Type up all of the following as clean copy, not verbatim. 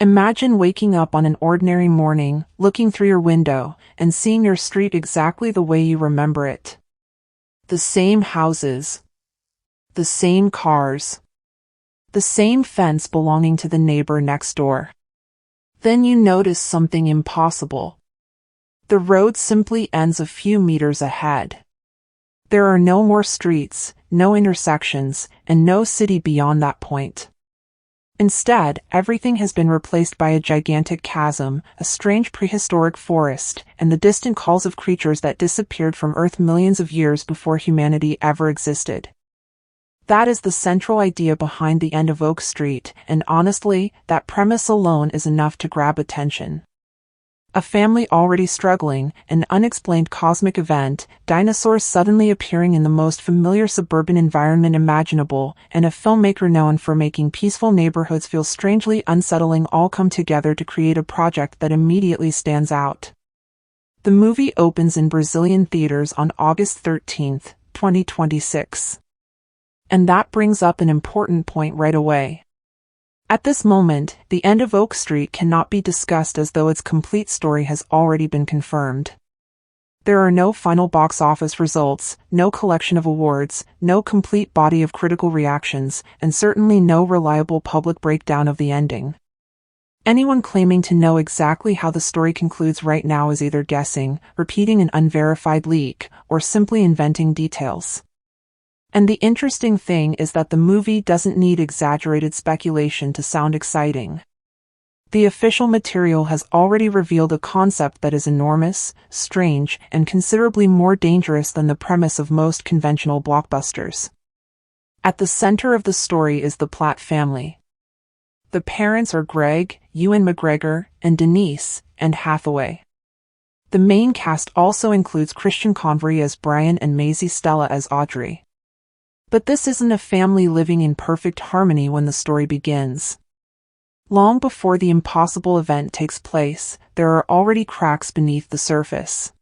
Imagine waking up on an ordinary morning, looking through your window, and seeing your street exactly the way you remember it. The same houses. The same cars. The same fence belonging to the neighbor next door. Then you notice something impossible. The road simply ends a few meters ahead. There are no more streets, no intersections, and no city beyond that point. Instead, everything has been replaced by a gigantic chasm, a strange prehistoric forest, and the distant calls of creatures that disappeared from Earth millions of years before humanity ever existed. That is the central idea behind the end of Oak Street, and honestly, that premise alone is enough to grab attention. A family already struggling, an unexplained cosmic event, dinosaurs suddenly appearing in the most familiar suburban environment imaginable, and a filmmaker known for making peaceful neighborhoods feel strangely unsettling all come together to create a project that immediately stands out. The movie opens in Brazilian theaters on August 13, 2026. And that brings up an important point right away. At this moment, the end of Oak Street cannot be discussed as though its complete story has already been confirmed. There are no final box office results, no collection of awards, no complete body of critical reactions, and certainly no reliable public breakdown of the ending. Anyone claiming to know exactly how the story concludes right now is either guessing, repeating an unverified leak, or simply inventing details. And the interesting thing is that the movie doesn't need exaggerated speculation to sound exciting. The official material has already revealed a concept that is enormous, strange, and considerably more dangerous than the premise of most conventional blockbusters. At the center of the story is the Platt family. The parents are Greg, Ewan McGregor, and Denise, and Hathaway. The main cast also includes Christian Convery as Brian and Maisie Stella as Audrey. But this isn't a family living in perfect harmony when the story begins. Long before the impossible event takes place, there are already cracks beneath the surface.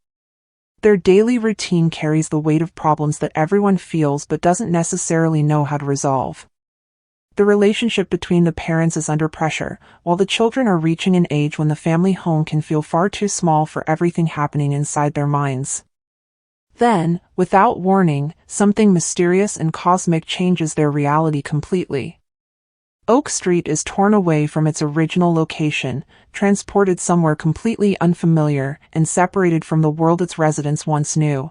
Their daily routine carries the weight of problems that everyone feels but doesn't necessarily know how to resolve. The relationship between the parents is under pressure, while the children are reaching an age when the family home can feel far too small for everything happening inside their minds. Then, without warning, something mysterious and cosmic changes their reality completely. Oak Street is torn away from its original location, transported somewhere completely unfamiliar, and separated from the world its residents once knew.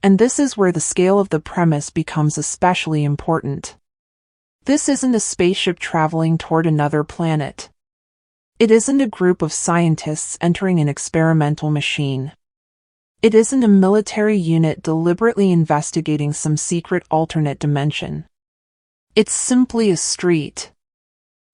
And this is where the scale of the premise becomes especially important. This isn't a spaceship traveling toward another planet. It isn't a group of scientists entering an experimental machine. It isn't a military unit deliberately investigating some secret alternate dimension. It's simply a street.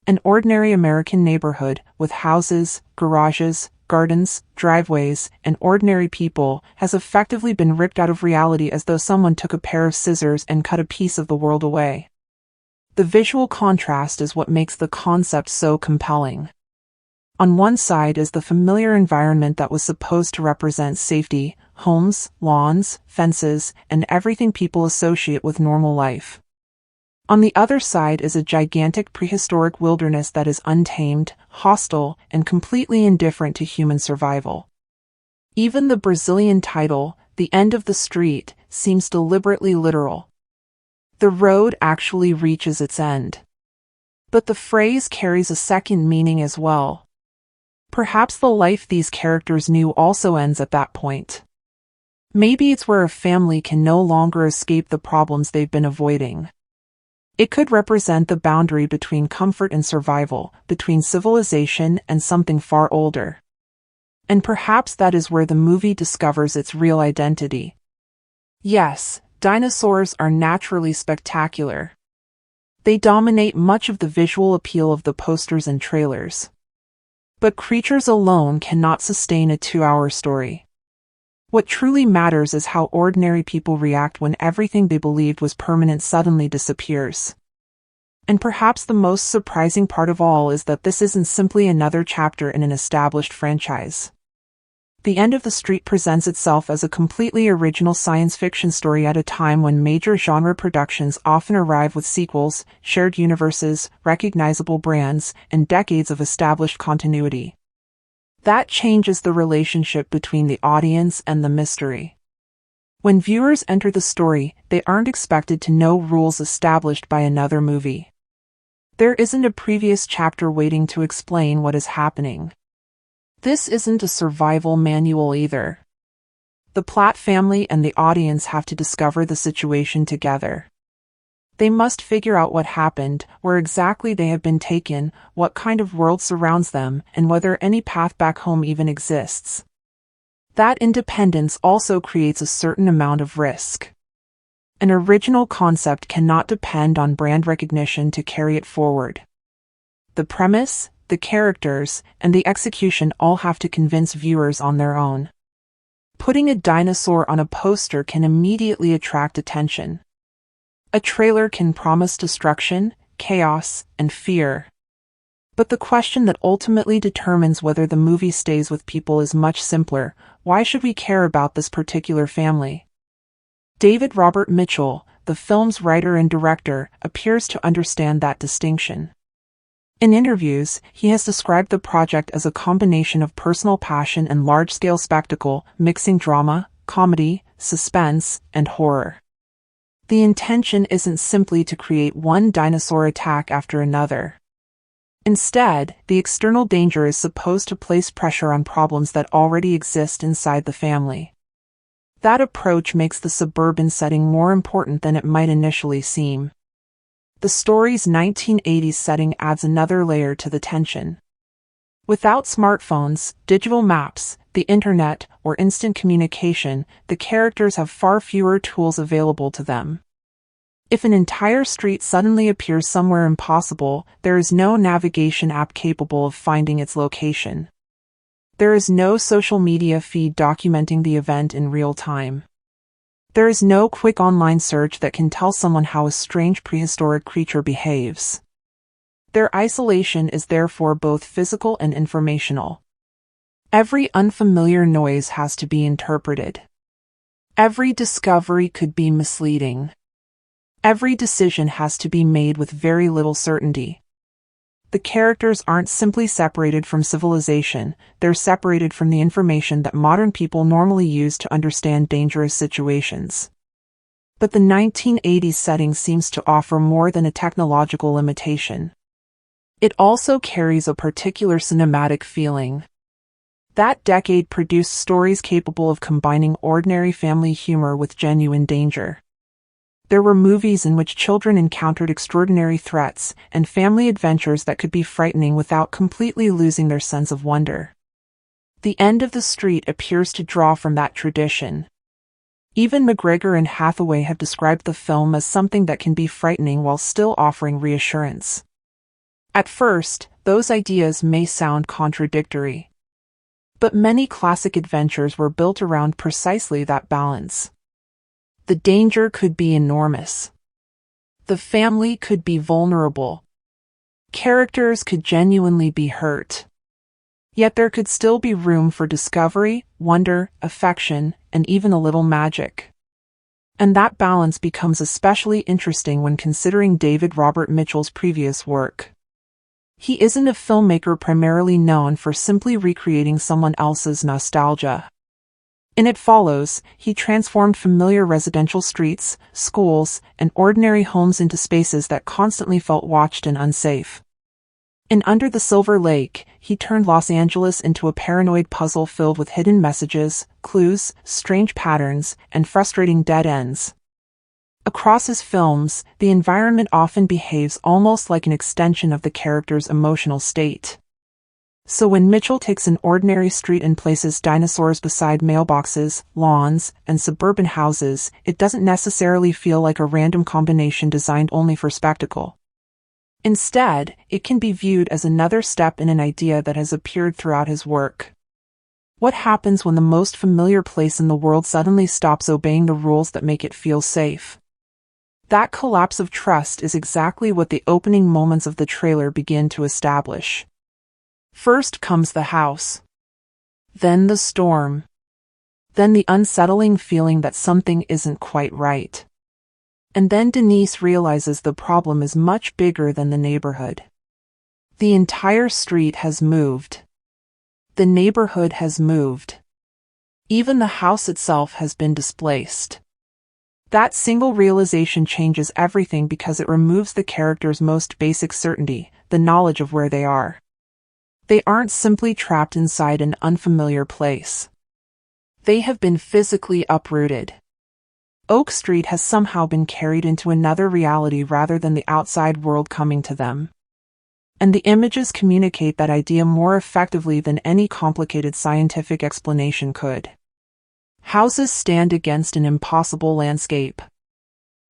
An ordinary American neighborhood with houses, garages, gardens, driveways, and ordinary people has effectively been ripped out of reality as though someone took a pair of scissors and cut a piece of the world away. The visual contrast is what makes the concept so compelling. On one side is the familiar environment that was supposed to represent safety, homes, lawns, fences, and everything people associate with normal life. On the other side is a gigantic prehistoric wilderness that is untamed, hostile, and completely indifferent to human survival. Even the Brazilian title, The End of the Street, seems deliberately literal. The road actually reaches its end. But the phrase carries a second meaning as well. Perhaps the life these characters knew also ends at that point. Maybe it's where a family can no longer escape the problems they've been avoiding. It could represent the boundary between comfort and survival, between civilization and something far older. And perhaps that is where the movie discovers its real identity. Yes, dinosaurs are naturally spectacular. They dominate much of the visual appeal of the posters and trailers. But creatures alone cannot sustain a 2-hour story. What truly matters is how ordinary people react when everything they believed was permanent suddenly disappears. And perhaps the most surprising part of all is that this isn't simply another chapter in an established franchise. The End of the Street presents itself as a completely original science fiction story at a time when major genre productions often arrive with sequels, shared universes, recognizable brands, and decades of established continuity. That changes the relationship between the audience and the mystery. When viewers enter the story, they aren't expected to know rules established by another movie. There isn't a previous chapter waiting to explain what is happening. This isn't a survival manual either. The Platt family and the audience have to discover the situation together. They must figure out what happened, where exactly they have been taken, what kind of world surrounds them, and whether any path back home even exists. That independence also creates a certain amount of risk. An original concept cannot depend on brand recognition to carry it forward. The premise, the characters, and the execution all have to convince viewers on their own. Putting a dinosaur on a poster can immediately attract attention. A trailer can promise destruction, chaos, and fear. But the question that ultimately determines whether the movie stays with people is much simpler. Why should we care about this particular family? David Robert Mitchell, the film's writer and director, appears to understand that distinction. In interviews, he has described the project as a combination of personal passion and large-scale spectacle, mixing drama, comedy, suspense, and horror. The intention isn't simply to create one dinosaur attack after another. Instead, the external danger is supposed to place pressure on problems that already exist inside the family. That approach makes the suburban setting more important than it might initially seem. The story's 1980s setting adds another layer to the tension. Without smartphones, digital maps, the internet, or instant communication, the characters have far fewer tools available to them. If an entire street suddenly appears somewhere impossible, there is no navigation app capable of finding its location. There is no social media feed documenting the event in real time. There is no quick online search that can tell someone how a strange prehistoric creature behaves. Their isolation is therefore both physical and informational. Every unfamiliar noise has to be interpreted. Every discovery could be misleading. Every decision has to be made with very little certainty. The characters aren't simply separated from civilization, they're separated from the information that modern people normally use to understand dangerous situations. But the 1980s setting seems to offer more than a technological limitation. It also carries a particular cinematic feeling. That decade produced stories capable of combining ordinary family humor with genuine danger. There were movies in which children encountered extraordinary threats, and family adventures that could be frightening without completely losing their sense of wonder. The End of the Street appears to draw from that tradition. Ewan McGregor and Hathaway have described the film as something that can be frightening while still offering reassurance. At first, those ideas may sound contradictory. But many classic adventures were built around precisely that balance. The danger could be enormous. The family could be vulnerable. Characters could genuinely be hurt. Yet there could still be room for discovery, wonder, affection, and even a little magic. And that balance becomes especially interesting when considering David Robert Mitchell's previous work. He isn't a filmmaker primarily known for simply recreating someone else's nostalgia. In It Follows, he transformed familiar residential streets, schools, and ordinary homes into spaces that constantly felt watched and unsafe. In Under the Silver Lake, he turned Los Angeles into a paranoid puzzle filled with hidden messages, clues, strange patterns, and frustrating dead ends. Across his films, the environment often behaves almost like an extension of the character's emotional state. So when Mitchell takes an ordinary street and places dinosaurs beside mailboxes, lawns, and suburban houses, it doesn't necessarily feel like a random combination designed only for spectacle. Instead, it can be viewed as another step in an idea that has appeared throughout his work. What happens when the most familiar place in the world suddenly stops obeying the rules that make it feel safe? That collapse of trust is exactly what the opening moments of the trailer begin to establish. First comes the house. Then the storm. Then the unsettling feeling that something isn't quite right. And then Denise realizes the problem is much bigger than the neighborhood. The entire street has moved. The neighborhood has moved. Even the house itself has been displaced. That single realization changes everything because it removes the character's most basic certainty, the knowledge of where they are. They aren't simply trapped inside an unfamiliar place. They have been physically uprooted. Oak Street has somehow been carried into another reality rather than the outside world coming to them. And the images communicate that idea more effectively than any complicated scientific explanation could. Houses stand against an impossible landscape.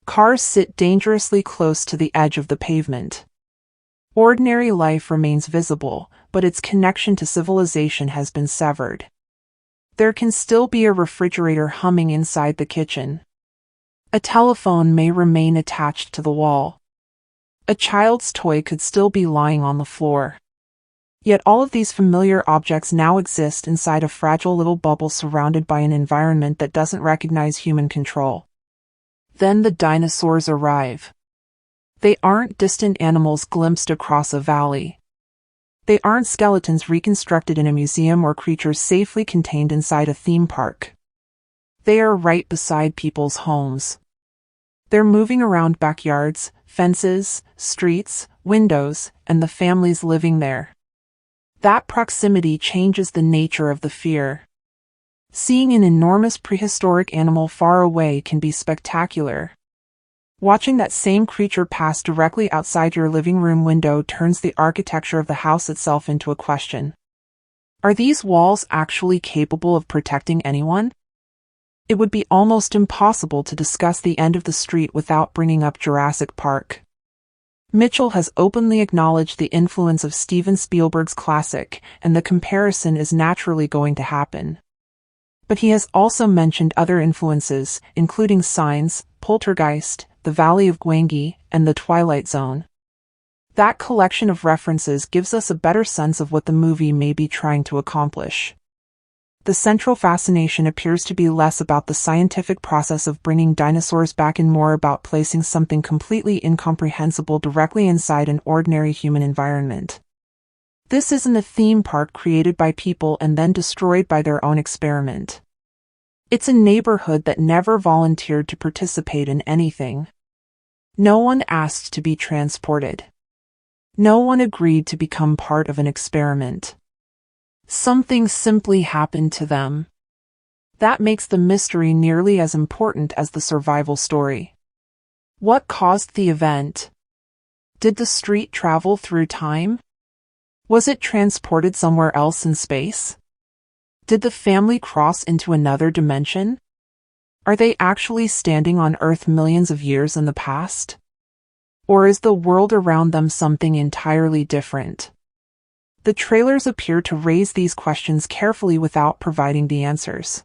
Cars sit dangerously close to the edge of the pavement. Ordinary life remains visible, but its connection to civilization has been severed. There can still be a refrigerator humming inside the kitchen. A telephone may remain attached to the wall. A child's toy could still be lying on the floor. Yet all of these familiar objects now exist inside a fragile little bubble surrounded by an environment that doesn't recognize human control. Then the dinosaurs arrive. They aren't distant animals glimpsed across a valley. They aren't skeletons reconstructed in a museum or creatures safely contained inside a theme park. They are right beside people's homes. They're moving around backyards, fences, streets, windows, and the families living there. That proximity changes the nature of the fear. Seeing an enormous prehistoric animal far away can be spectacular. Watching that same creature pass directly outside your living room window turns the architecture of the house itself into a question. Are these walls actually capable of protecting anyone? It would be almost impossible to discuss the end of the street without bringing up Jurassic Park. Mitchell has openly acknowledged the influence of Steven Spielberg's classic, and the comparison is naturally going to happen. But he has also mentioned other influences, including Signs, Poltergeist, The Valley of Gwangi, and The Twilight Zone. That collection of references gives us a better sense of what the movie may be trying to accomplish. The central fascination appears to be less about the scientific process of bringing dinosaurs back and more about placing something completely incomprehensible directly inside an ordinary human environment. This isn't a theme park created by people and then destroyed by their own experiment. It's a neighborhood that never volunteered to participate in anything. No one asked to be transported. No one agreed to become part of an experiment. Something simply happened to them. That makes the mystery nearly as important as the survival story. What caused the event? Did the street travel through time? Was it transported somewhere else in space? Did the family cross into another dimension? Are they actually standing on Earth millions of years in the past? Or is the world around them something entirely different? The trailers appear to raise these questions carefully without providing the answers.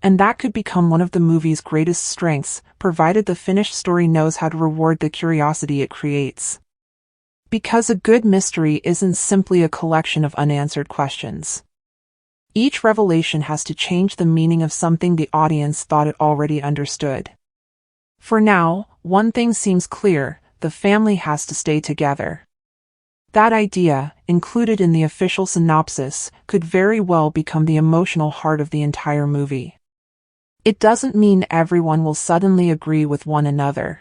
And that could become one of the movie's greatest strengths, provided the finished story knows how to reward the curiosity it creates. Because a good mystery isn't simply a collection of unanswered questions. Each revelation has to change the meaning of something the audience thought it already understood. For now, one thing seems clear: the family has to stay together. That idea, included in the official synopsis, could very well become the emotional heart of the entire movie. It doesn't mean everyone will suddenly agree with one another.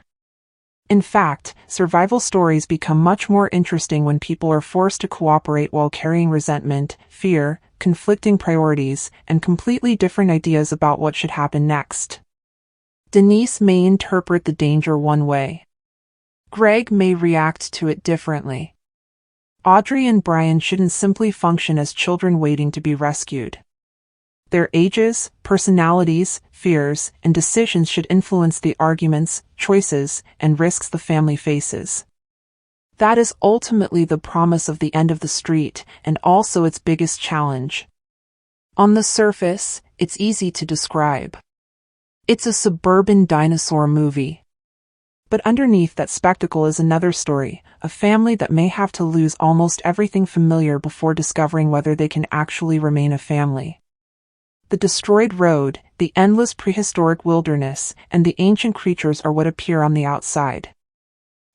In fact, survival stories become much more interesting when people are forced to cooperate while carrying resentment, fear, conflicting priorities, and completely different ideas about what should happen next. Denise may interpret the danger one way. Greg may react to it differently. Audrey and Brian shouldn't simply function as children waiting to be rescued. Their ages, personalities, fears, and decisions should influence the arguments, choices, and risks the family faces. That is ultimately the promise of the end of the street, and also its biggest challenge. On the surface, it's easy to describe. It's a suburban dinosaur movie. But underneath that spectacle is another story, a family that may have to lose almost everything familiar before discovering whether they can actually remain a family. The destroyed road, the endless prehistoric wilderness, and the ancient creatures are what appear on the outside.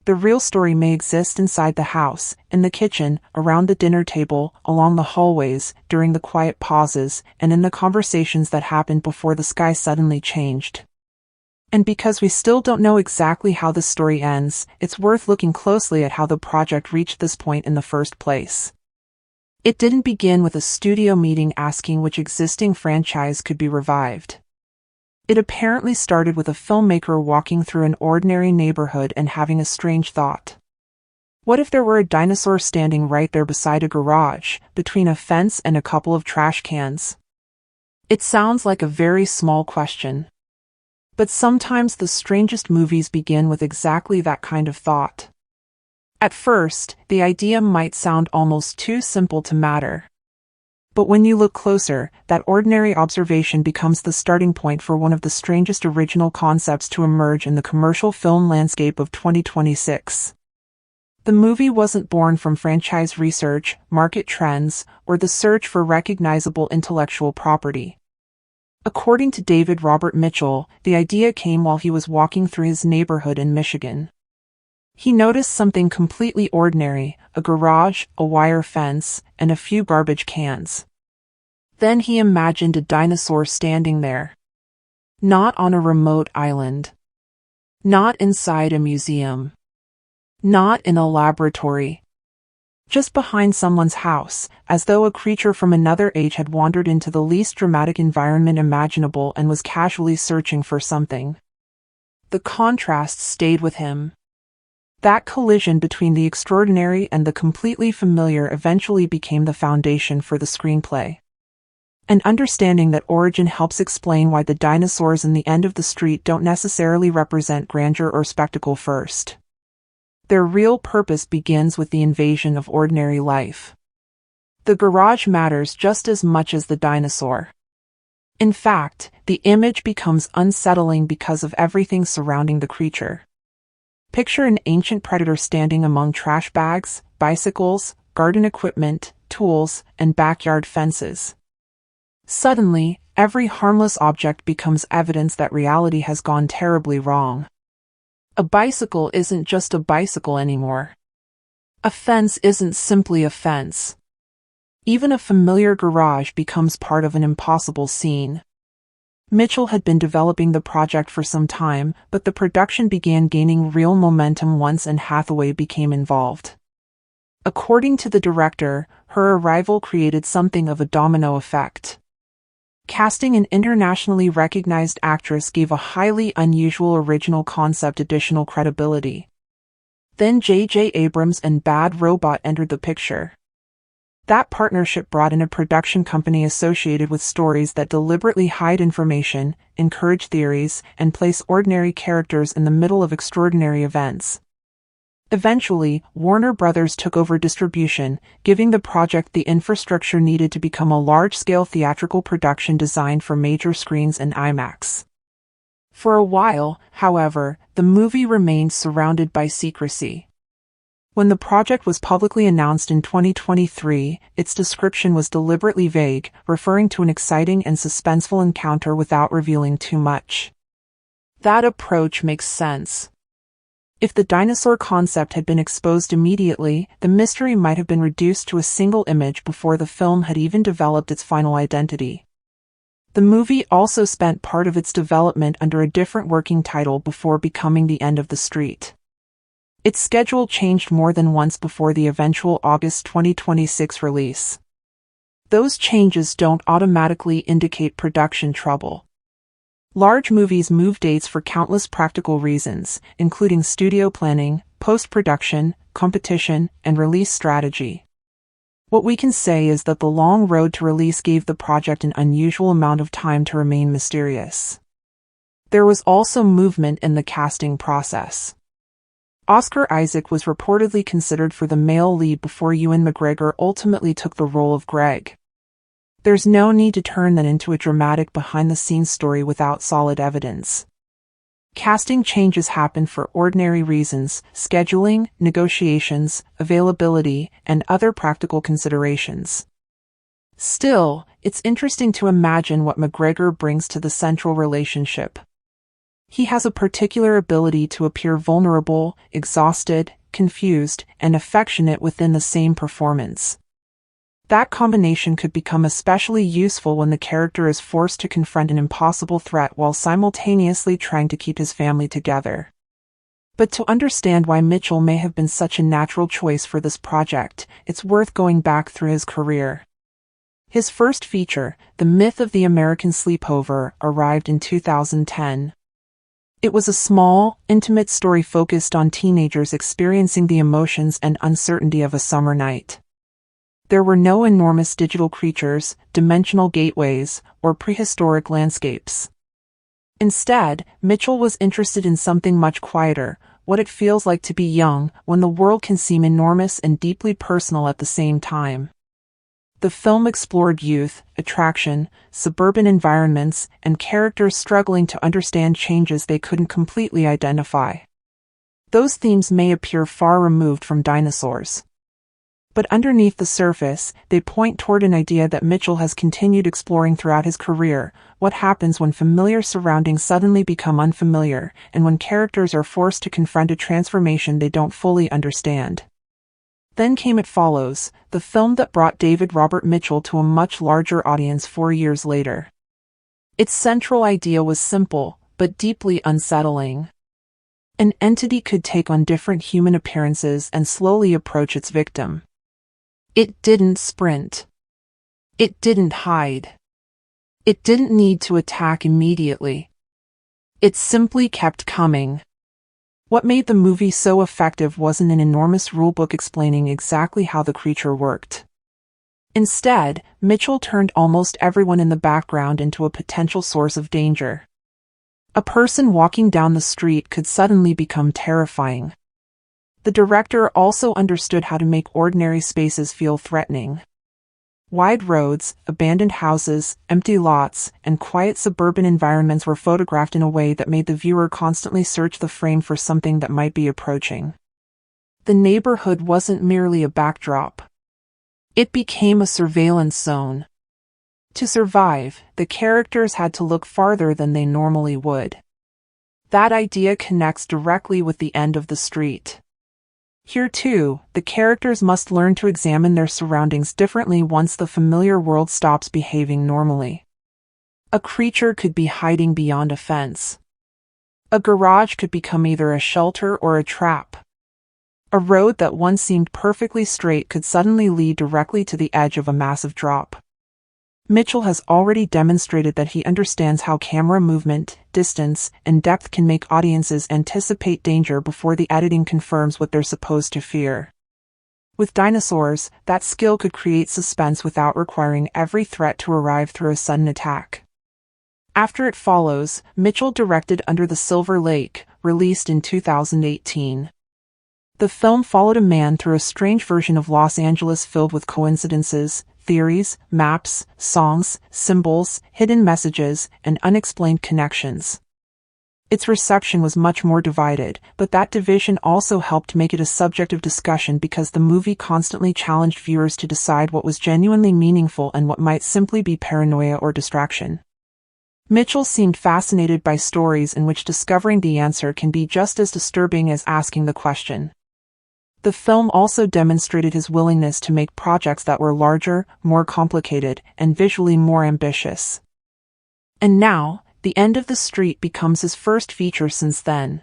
The real story may exist inside the house, in the kitchen, around the dinner table, along the hallways, during the quiet pauses, and in the conversations that happened before the sky suddenly changed. And because we still don't know exactly how the story ends, it's worth looking closely at how the project reached this point in the first place. It didn't begin with a studio meeting asking which existing franchise could be revived. It apparently started with a filmmaker walking through an ordinary neighborhood and having a strange thought. What if there were a dinosaur standing right there beside a garage, between a fence and a couple of trash cans? It sounds like a very small question. But sometimes the strangest movies begin with exactly that kind of thought. At first, the idea might sound almost too simple to matter. But when you look closer, that ordinary observation becomes the starting point for one of the strangest original concepts to emerge in the commercial film landscape of 2026. The movie wasn't born from franchise research, market trends, or the search for recognizable intellectual property. According to David Robert Mitchell, the idea came while he was walking through his neighborhood in Michigan. He noticed something completely ordinary, a garage, a wire fence, and a few garbage cans. Then he imagined a dinosaur standing there. Not on a remote island. Not inside a museum. Not in a laboratory. Just behind someone's house, as though a creature from another age had wandered into the least dramatic environment imaginable and was casually searching for something. The contrast stayed with him. That collision between the extraordinary and the completely familiar eventually became the foundation for the screenplay. And understanding that origin helps explain why the dinosaurs in the end of the street don't necessarily represent grandeur or spectacle first. Their real purpose begins with the invasion of ordinary life. The garage matters just as much as the dinosaur. In fact, the image becomes unsettling because of everything surrounding the creature. Picture an ancient predator standing among trash bags, bicycles, garden equipment, tools, and backyard fences. Suddenly, every harmless object becomes evidence that reality has gone terribly wrong. A bicycle isn't just a bicycle anymore. A fence isn't simply a fence. Even a familiar garage becomes part of an impossible scene. Mitchell had been developing the project for some time, but the production began gaining real momentum once Anne Hathaway became involved. According to the director, her arrival created something of a domino effect. Casting an internationally recognized actress gave a highly unusual original concept additional credibility. Then J.J. Abrams and Bad Robot entered the picture. That partnership brought in a production company associated with stories that deliberately hide information, encourage theories, and place ordinary characters in the middle of extraordinary events. Eventually, Warner Brothers took over distribution, giving the project the infrastructure needed to become a large-scale theatrical production designed for major screens and IMAX. For a while, however, the movie remained surrounded by secrecy. When the project was publicly announced in 2023, its description was deliberately vague, referring to an exciting and suspenseful encounter without revealing too much. That approach makes sense. If the dinosaur concept had been exposed immediately, the mystery might have been reduced to a single image before the film had even developed its final identity. The movie also spent part of its development under a different working title before becoming The End of the Street. Its schedule changed more than once before the eventual August 2026 release. Those changes don't automatically indicate production trouble. Large movies move dates for countless practical reasons, including studio planning, post-production, competition, and release strategy. What we can say is that the long road to release gave the project an unusual amount of time to remain mysterious. There was also movement in the casting process. Oscar Isaac was reportedly considered for the male lead before Ewan McGregor ultimately took the role of Greg. There's no need to turn that into a dramatic behind-the-scenes story without solid evidence. Casting changes happen for ordinary reasons: scheduling, negotiations, availability, and other practical considerations. Still, it's interesting to imagine what McGregor brings to the central relationship. He has a particular ability to appear vulnerable, exhausted, confused, and affectionate within the same performance. That combination could become especially useful when the character is forced to confront an impossible threat while simultaneously trying to keep his family together. But to understand why Mitchell may have been such a natural choice for this project, it's worth going back through his career. His first feature, The Myth of the American Sleepover, arrived in 2010. It was a small, intimate story focused on teenagers experiencing the emotions and uncertainty of a summer night. There were no enormous digital creatures, dimensional gateways, or prehistoric landscapes. Instead, Mitchell was interested in something much quieter: what it feels like to be young, when the world can seem enormous and deeply personal at the same time. The film explored youth, attraction, suburban environments, and characters struggling to understand changes they couldn't completely identify. Those themes may appear far removed from dinosaurs, but underneath the surface, they point toward an idea that Mitchell has continued exploring throughout his career: what happens when familiar surroundings suddenly become unfamiliar, and when characters are forced to confront a transformation they don't fully understand. Then came It Follows, the film that brought David Robert Mitchell to a much larger audience 4 years later. Its central idea was simple, but deeply unsettling. An entity could take on different human appearances and slowly approach its victim. It didn't sprint. It didn't hide. It didn't need to attack immediately. It simply kept coming. What made the movie so effective wasn't an enormous rulebook explaining exactly how the creature worked. Instead, Mitchell turned almost everyone in the background into a potential source of danger. A person walking down the street could suddenly become terrifying. The director also understood how to make ordinary spaces feel threatening. Wide roads, abandoned houses, empty lots, and quiet suburban environments were photographed in a way that made the viewer constantly search the frame for something that might be approaching. The neighborhood wasn't merely a backdrop. It became a surveillance zone. To survive, the characters had to look farther than they normally would. That idea connects directly with the end of the street. Here too, the characters must learn to examine their surroundings differently once the familiar world stops behaving normally. A creature could be hiding beyond a fence. A garage could become either a shelter or a trap. A road that once seemed perfectly straight could suddenly lead directly to the edge of a massive drop. Mitchell has already demonstrated that he understands how camera movement, distance, and depth can make audiences anticipate danger before the editing confirms what they're supposed to fear. With Dinosaurs, that skill could create suspense without requiring every threat to arrive through a sudden attack. After It Follows, Mitchell directed Under the Silver Lake, released in 2018. The film followed a man through a strange version of Los Angeles filled with coincidences, theories, maps, songs, symbols, hidden messages, and unexplained connections. Its reception was much more divided, but that division also helped make it a subject of discussion because the movie constantly challenged viewers to decide what was genuinely meaningful and what might simply be paranoia or distraction. Mitchell seemed fascinated by stories in which discovering the answer can be just as disturbing as asking the question. The film also demonstrated his willingness to make projects that were larger, more complicated, and visually more ambitious. And now, The End of the Street becomes his first feature since then.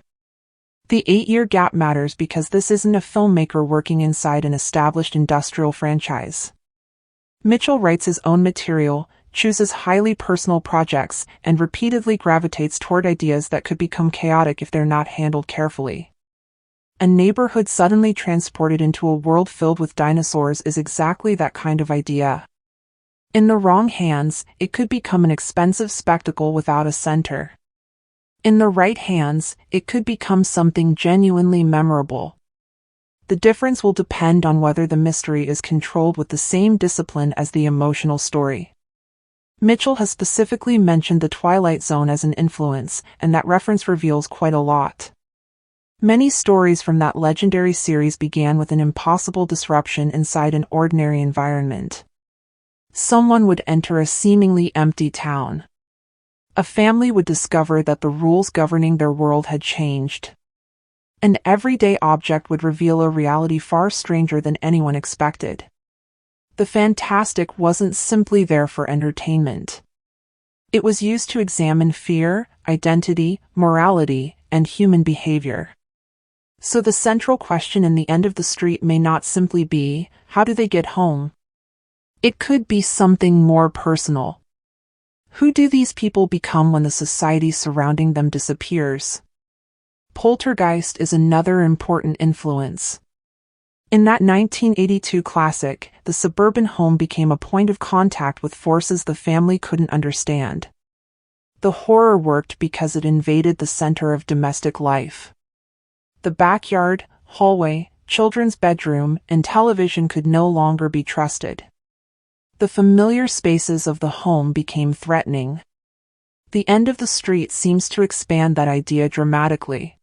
The 8-year gap matters because this isn't a filmmaker working inside an established industrial franchise. Mitchell writes his own material, chooses highly personal projects, and repeatedly gravitates toward ideas that could become chaotic if they're not handled carefully. A neighborhood suddenly transported into a world filled with dinosaurs is exactly that kind of idea. In the wrong hands, it could become an expensive spectacle without a center. In the right hands, it could become something genuinely memorable. The difference will depend on whether the mystery is controlled with the same discipline as the emotional story. Mitchell has specifically mentioned the Twilight Zone as an influence, and that reference reveals quite a lot. Many stories from that legendary series began with an impossible disruption inside an ordinary environment. Someone would enter a seemingly empty town. A family would discover that the rules governing their world had changed. An everyday object would reveal a reality far stranger than anyone expected. The fantastic wasn't simply there for entertainment. It was used to examine fear, identity, morality, and human behavior. So the central question in The End of the Street may not simply be, how do they get home? It could be something more personal. Who do these people become when the society surrounding them disappears? Poltergeist is another important influence. In that 1982 classic, the suburban home became a point of contact with forces the family couldn't understand. The horror worked because it invaded the center of domestic life. The backyard, hallway, children's bedroom, and television could no longer be trusted. The familiar spaces of the home became threatening. The End of the Street seems to expand that idea dramatically.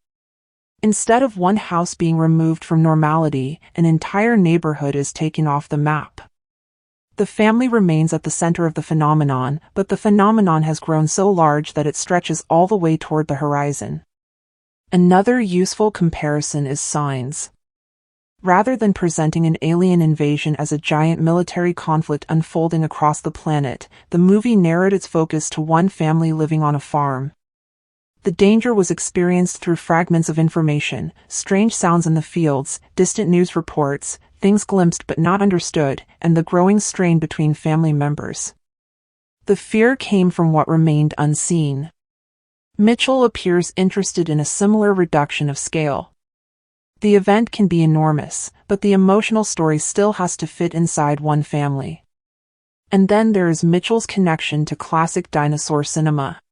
Instead of one house being removed from normality, an entire neighborhood is taken off the map. The family remains at the center of the phenomenon, but the phenomenon has grown so large that it stretches all the way toward the horizon. Another useful comparison is Signs. Rather than presenting an alien invasion as a giant military conflict unfolding across the planet, the movie narrowed its focus to one family living on a farm. The danger was experienced through fragments of information, strange sounds in the fields, distant news reports, things glimpsed but not understood, and the growing strain between family members. The fear came from what remained unseen. Mitchell appears interested in a similar reduction of scale. The event can be enormous, but the emotional story still has to fit inside one family. And then there is Mitchell's connection to classic dinosaur cinema.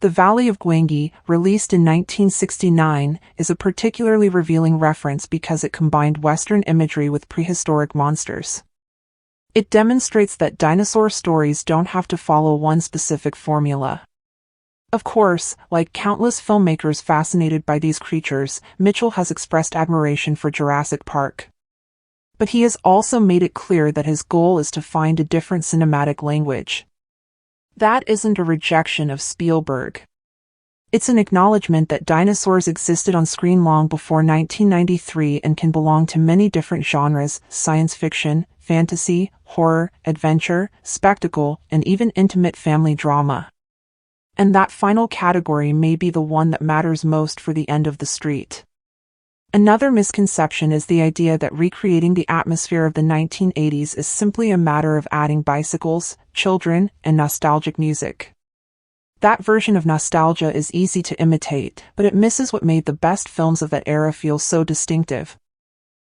The Valley of Gwangi, released in 1969, is a particularly revealing reference because it combined Western imagery with prehistoric monsters. It demonstrates that dinosaur stories don't have to follow one specific formula. Of course, like countless filmmakers fascinated by these creatures, Mitchell has expressed admiration for Jurassic Park. But he has also made it clear that his goal is to find a different cinematic language. That isn't a rejection of Spielberg. It's an acknowledgement that dinosaurs existed on screen long before 1993 and can belong to many different genres: science fiction, fantasy, horror, adventure, spectacle, and even intimate family drama. And that final category may be the one that matters most for The End of the Street. Another misconception is the idea that recreating the atmosphere of the 1980s is simply a matter of adding bicycles, children, and nostalgic music. That version of nostalgia is easy to imitate, but it misses what made the best films of that era feel so distinctive.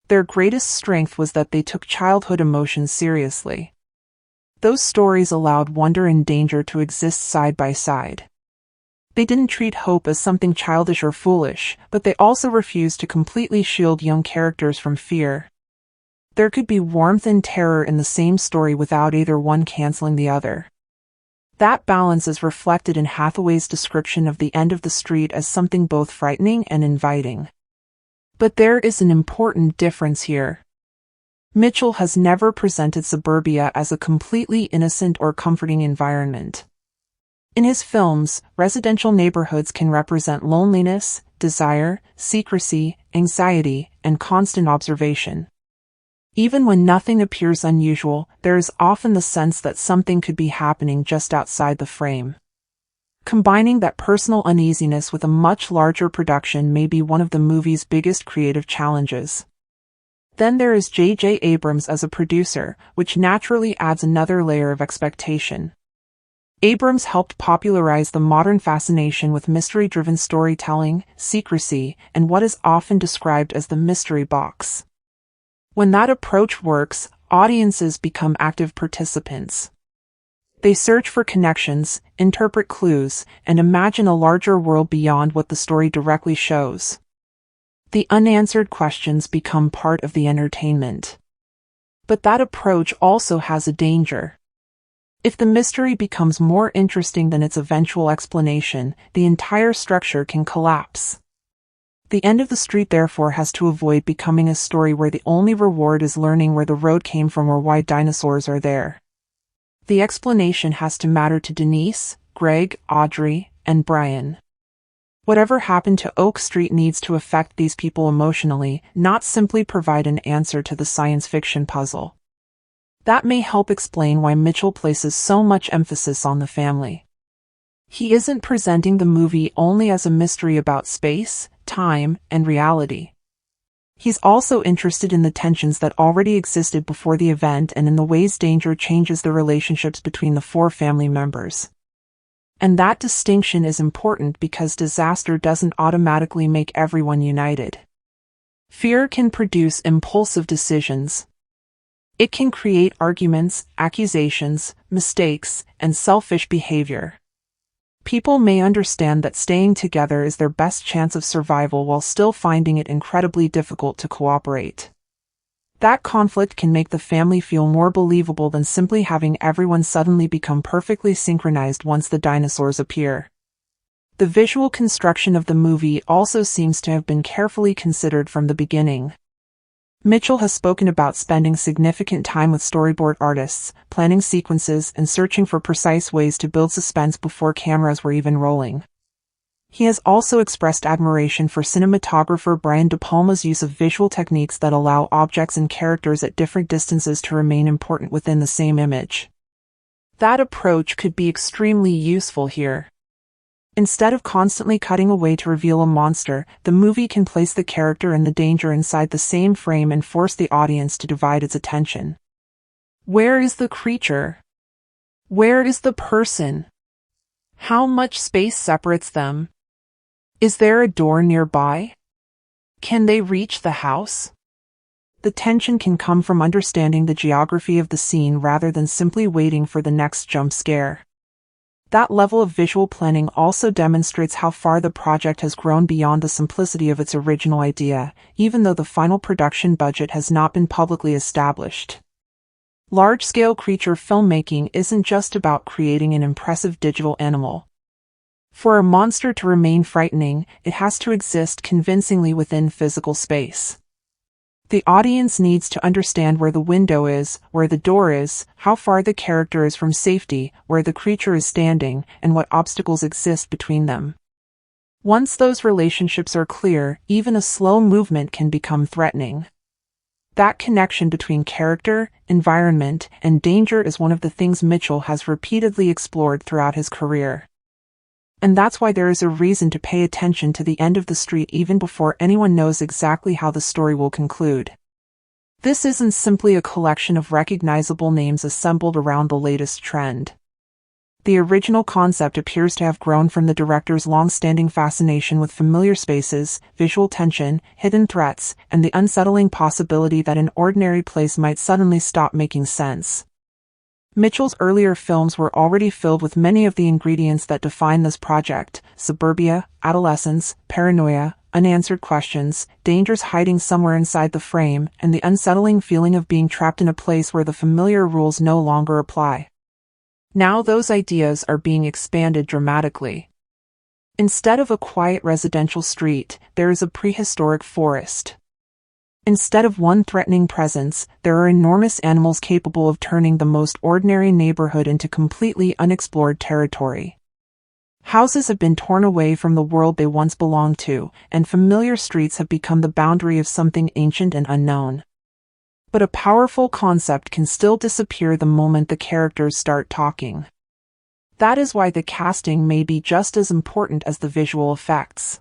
Their greatest strength was that they took childhood emotions seriously. Those stories allowed wonder and danger to exist side by side. They didn't treat hope as something childish or foolish, but they also refused to completely shield young characters from fear. There could be warmth and terror in the same story without either one canceling the other. That balance is reflected in Hathaway's description of The End of the Street as something both frightening and inviting. But there is an important difference here. Mitchell has never presented suburbia as a completely innocent or comforting environment. In his films, residential neighborhoods can represent loneliness, desire, secrecy, anxiety, and constant observation. Even when nothing appears unusual, there is often the sense that something could be happening just outside the frame. Combining that personal uneasiness with a much larger production may be one of the movie's biggest creative challenges. Then there is J.J. Abrams as a producer, which naturally adds another layer of expectation. Abrams helped popularize the modern fascination with mystery-driven storytelling, secrecy, and what is often described as the mystery box. When that approach works, audiences become active participants. They search for connections, interpret clues, and imagine a larger world beyond what the story directly shows. The unanswered questions become part of the entertainment. But that approach also has a danger. If the mystery becomes more interesting than its eventual explanation, the entire structure can collapse. The end of the street therefore has to avoid becoming a story where the only reward is learning where the road came from or why dinosaurs are there. The explanation has to matter to Denise, Greg, Audrey, and Brian. Whatever happened to Oak Street needs to affect these people emotionally, not simply provide an answer to the science fiction puzzle. That may help explain why Mitchell places so much emphasis on the family. He isn't presenting the movie only as a mystery about space, time, and reality. He's also interested in the tensions that already existed before the event and in the ways danger changes the relationships between the four family members. And that distinction is important because disaster doesn't automatically make everyone united. Fear can produce impulsive decisions. It can create arguments, accusations, mistakes, and selfish behavior. People may understand that staying together is their best chance of survival while still finding it incredibly difficult to cooperate. That conflict can make the family feel more believable than simply having everyone suddenly become perfectly synchronized once the dinosaurs appear. The visual construction of the movie also seems to have been carefully considered from the beginning. Mitchell has spoken about spending significant time with storyboard artists, planning sequences, and searching for precise ways to build suspense before cameras were even rolling. He has also expressed admiration for cinematographer Brian De Palma's use of visual techniques that allow objects and characters at different distances to remain important within the same image. That approach could be extremely useful here. Instead of constantly cutting away to reveal a monster, the movie can place the character and the danger inside the same frame and force the audience to divide its attention. Where is the creature? Where is the person? How much space separates them? Is there a door nearby? Can they reach the house? The tension can come from understanding the geography of the scene rather than simply waiting for the next jump scare. That level of visual planning also demonstrates how far the project has grown beyond the simplicity of its original idea, even though the final production budget has not been publicly established. Large-scale creature filmmaking isn't just about creating an impressive digital animal. For a monster to remain frightening, it has to exist convincingly within physical space. The audience needs to understand where the window is, where the door is, how far the character is from safety, where the creature is standing, and what obstacles exist between them. Once those relationships are clear, even a slow movement can become threatening. That connection between character, environment, and danger is one of the things Mitchell has repeatedly explored throughout his career. And that's why there is a reason to pay attention to the end of the street even before anyone knows exactly how the story will conclude. This isn't simply a collection of recognizable names assembled around the latest trend. The original concept appears to have grown from the director's long-standing fascination with familiar spaces, visual tension, hidden threats, and the unsettling possibility that an ordinary place might suddenly stop making sense. Mitchell's earlier films were already filled with many of the ingredients that define this project: suburbia, adolescence, paranoia, unanswered questions, dangers hiding somewhere inside the frame, and the unsettling feeling of being trapped in a place where the familiar rules no longer apply. Now those ideas are being expanded dramatically. Instead of a quiet residential street, there is a prehistoric forest. Instead of one threatening presence, there are enormous animals capable of turning the most ordinary neighborhood into completely unexplored territory. Houses have been torn away from the world they once belonged to, and familiar streets have become the boundary of something ancient and unknown. But a powerful concept can still disappear the moment the characters start talking. That is why the casting may be just as important as the visual effects.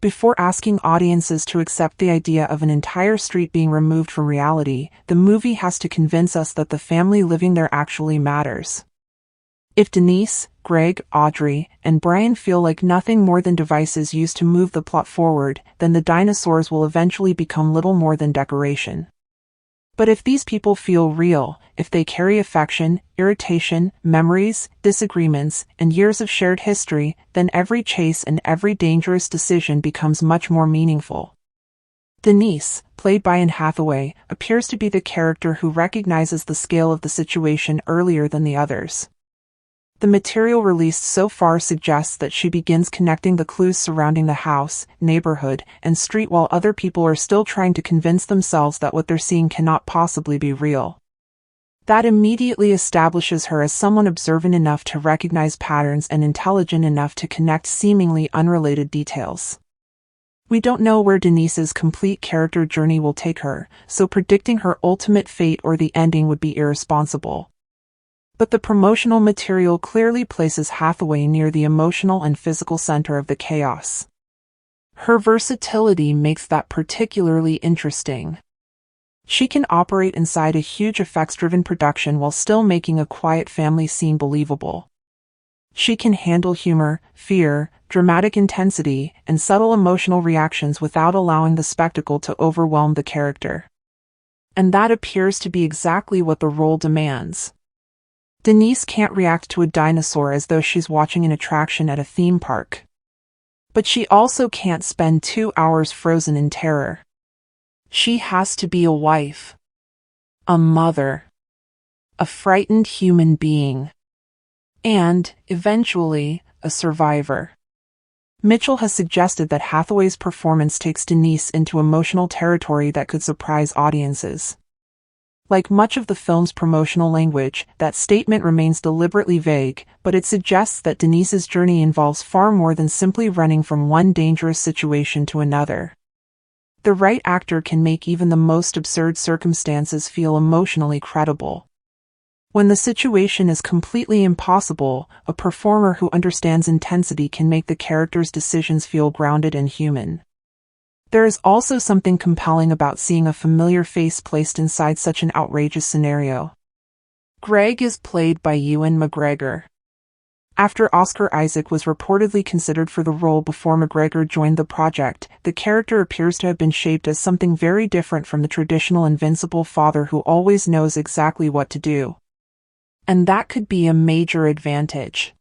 Before asking audiences to accept the idea of an entire street being removed from reality, the movie has to convince us that the family living there actually matters. If Denise, Greg, Audrey, and Brian feel like nothing more than devices used to move the plot forward, then the dinosaurs will eventually become little more than decoration. But if these people feel real, if they carry affection, irritation, memories, disagreements, and years of shared history, then every chase and every dangerous decision becomes much more meaningful. Denise, played by Anne Hathaway, appears to be the character who recognizes the scale of the situation earlier than the others. The material released so far suggests that she begins connecting the clues surrounding the house, neighborhood, and street while other people are still trying to convince themselves that what they're seeing cannot possibly be real. That immediately establishes her as someone observant enough to recognize patterns and intelligent enough to connect seemingly unrelated details. We don't know where Denise's complete character journey will take her, so predicting her ultimate fate or the ending would be irresponsible. But the promotional material clearly places Hathaway near the emotional and physical center of the chaos. Her versatility makes that particularly interesting. She can operate inside a huge effects-driven production while still making a quiet family scene believable. She can handle humor, fear, dramatic intensity, and subtle emotional reactions without allowing the spectacle to overwhelm the character. And that appears to be exactly what the role demands. Denise can't react to a dinosaur as though she's watching an attraction at a theme park. But she also can't spend 2 hours frozen in terror. She has to be a wife, a mother, a frightened human being, and, eventually, a survivor. Mitchell has suggested that Hathaway's performance takes Denise into emotional territory that could surprise audiences. Like much of the film's promotional language, that statement remains deliberately vague, but it suggests that Denise's journey involves far more than simply running from one dangerous situation to another. The right actor can make even the most absurd circumstances feel emotionally credible. When the situation is completely impossible, a performer who understands intensity can make the character's decisions feel grounded and human. There is also something compelling about seeing a familiar face placed inside such an outrageous scenario. Greg is played by Ewan McGregor. After Oscar Isaac was reportedly considered for the role before McGregor joined the project, the character appears to have been shaped as something very different from the traditional invincible father who always knows exactly what to do. And that could be a major advantage.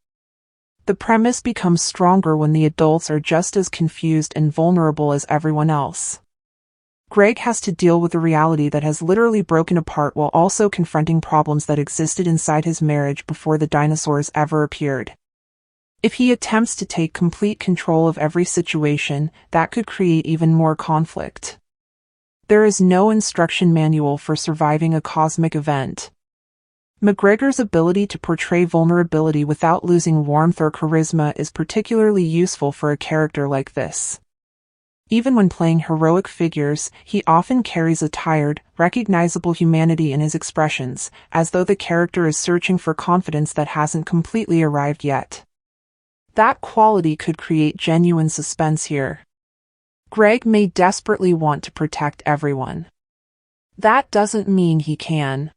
The premise becomes stronger when the adults are just as confused and vulnerable as everyone else. Greg has to deal with a reality that has literally broken apart while also confronting problems that existed inside his marriage before the dinosaurs ever appeared. If he attempts to take complete control of every situation, that could create even more conflict. There is no instruction manual for surviving a cosmic event. McGregor's ability to portray vulnerability without losing warmth or charisma is particularly useful for a character like this. Even when playing heroic figures, he often carries a tired, recognizable humanity in his expressions, as though the character is searching for confidence that hasn't completely arrived yet. That quality could create genuine suspense here. Greg may desperately want to protect everyone. That doesn't mean he can.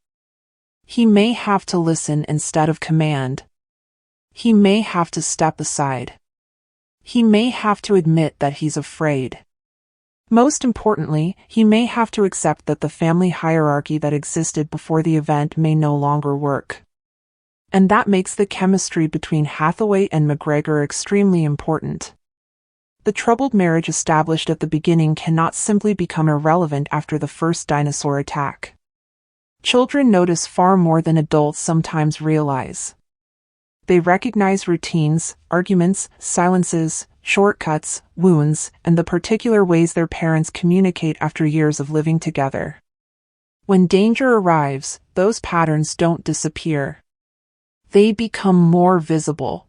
He may have to listen instead of command. He may have to step aside. He may have to admit that he's afraid. Most importantly, he may have to accept that the family hierarchy that existed before the event may no longer work. And that makes the chemistry between Hathaway and McGregor extremely important. The troubled marriage established at the beginning cannot simply become irrelevant after the first dinosaur attack. Children notice far more than adults sometimes realize. They recognize routines, arguments, silences, shortcuts, wounds, and the particular ways their parents communicate after years of living together. When danger arrives, those patterns don't disappear. They become more visible.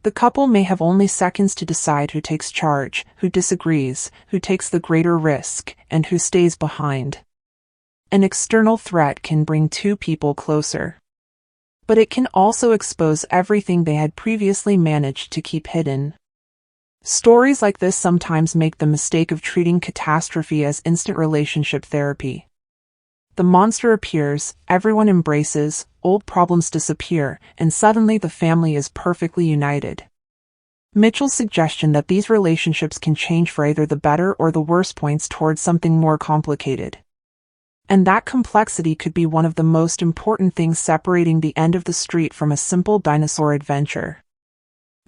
The couple may have only seconds to decide who takes charge, who disagrees, who takes the greater risk, and who stays behind. An external threat can bring two people closer. But it can also expose everything they had previously managed to keep hidden. Stories like this sometimes make the mistake of treating catastrophe as instant relationship therapy. The monster appears, everyone embraces, old problems disappear, and suddenly the family is perfectly united. Mitchell's suggestion that these relationships can change for either the better or the worse points towards something more complicated. And that complexity could be one of the most important things separating the end of the street from a simple dinosaur adventure.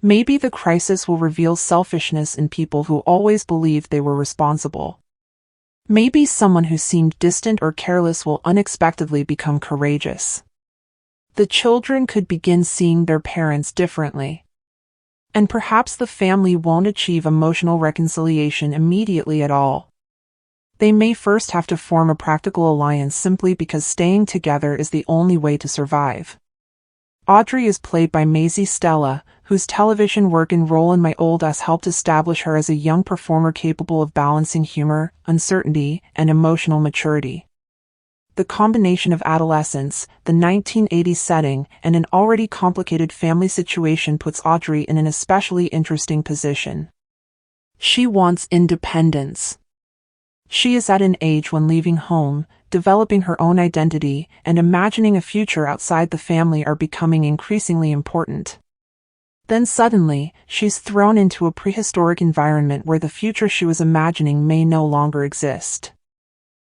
Maybe the crisis will reveal selfishness in people who always believed they were responsible. Maybe someone who seemed distant or careless will unexpectedly become courageous. The children could begin seeing their parents differently. And perhaps the family won't achieve emotional reconciliation immediately at all. They may first have to form a practical alliance simply because staying together is the only way to survive. Audrey is played by Maisie Stella, whose television work and role in My Old Ass helped establish her as a young performer capable of balancing humor, uncertainty, and emotional maturity. The combination of adolescence, the 1980s setting, and an already complicated family situation puts Audrey in an especially interesting position. She wants independence. She is at an age when leaving home, developing her own identity, and imagining a future outside the family are becoming increasingly important. Then suddenly, she's thrown into a prehistoric environment where the future she was imagining may no longer exist.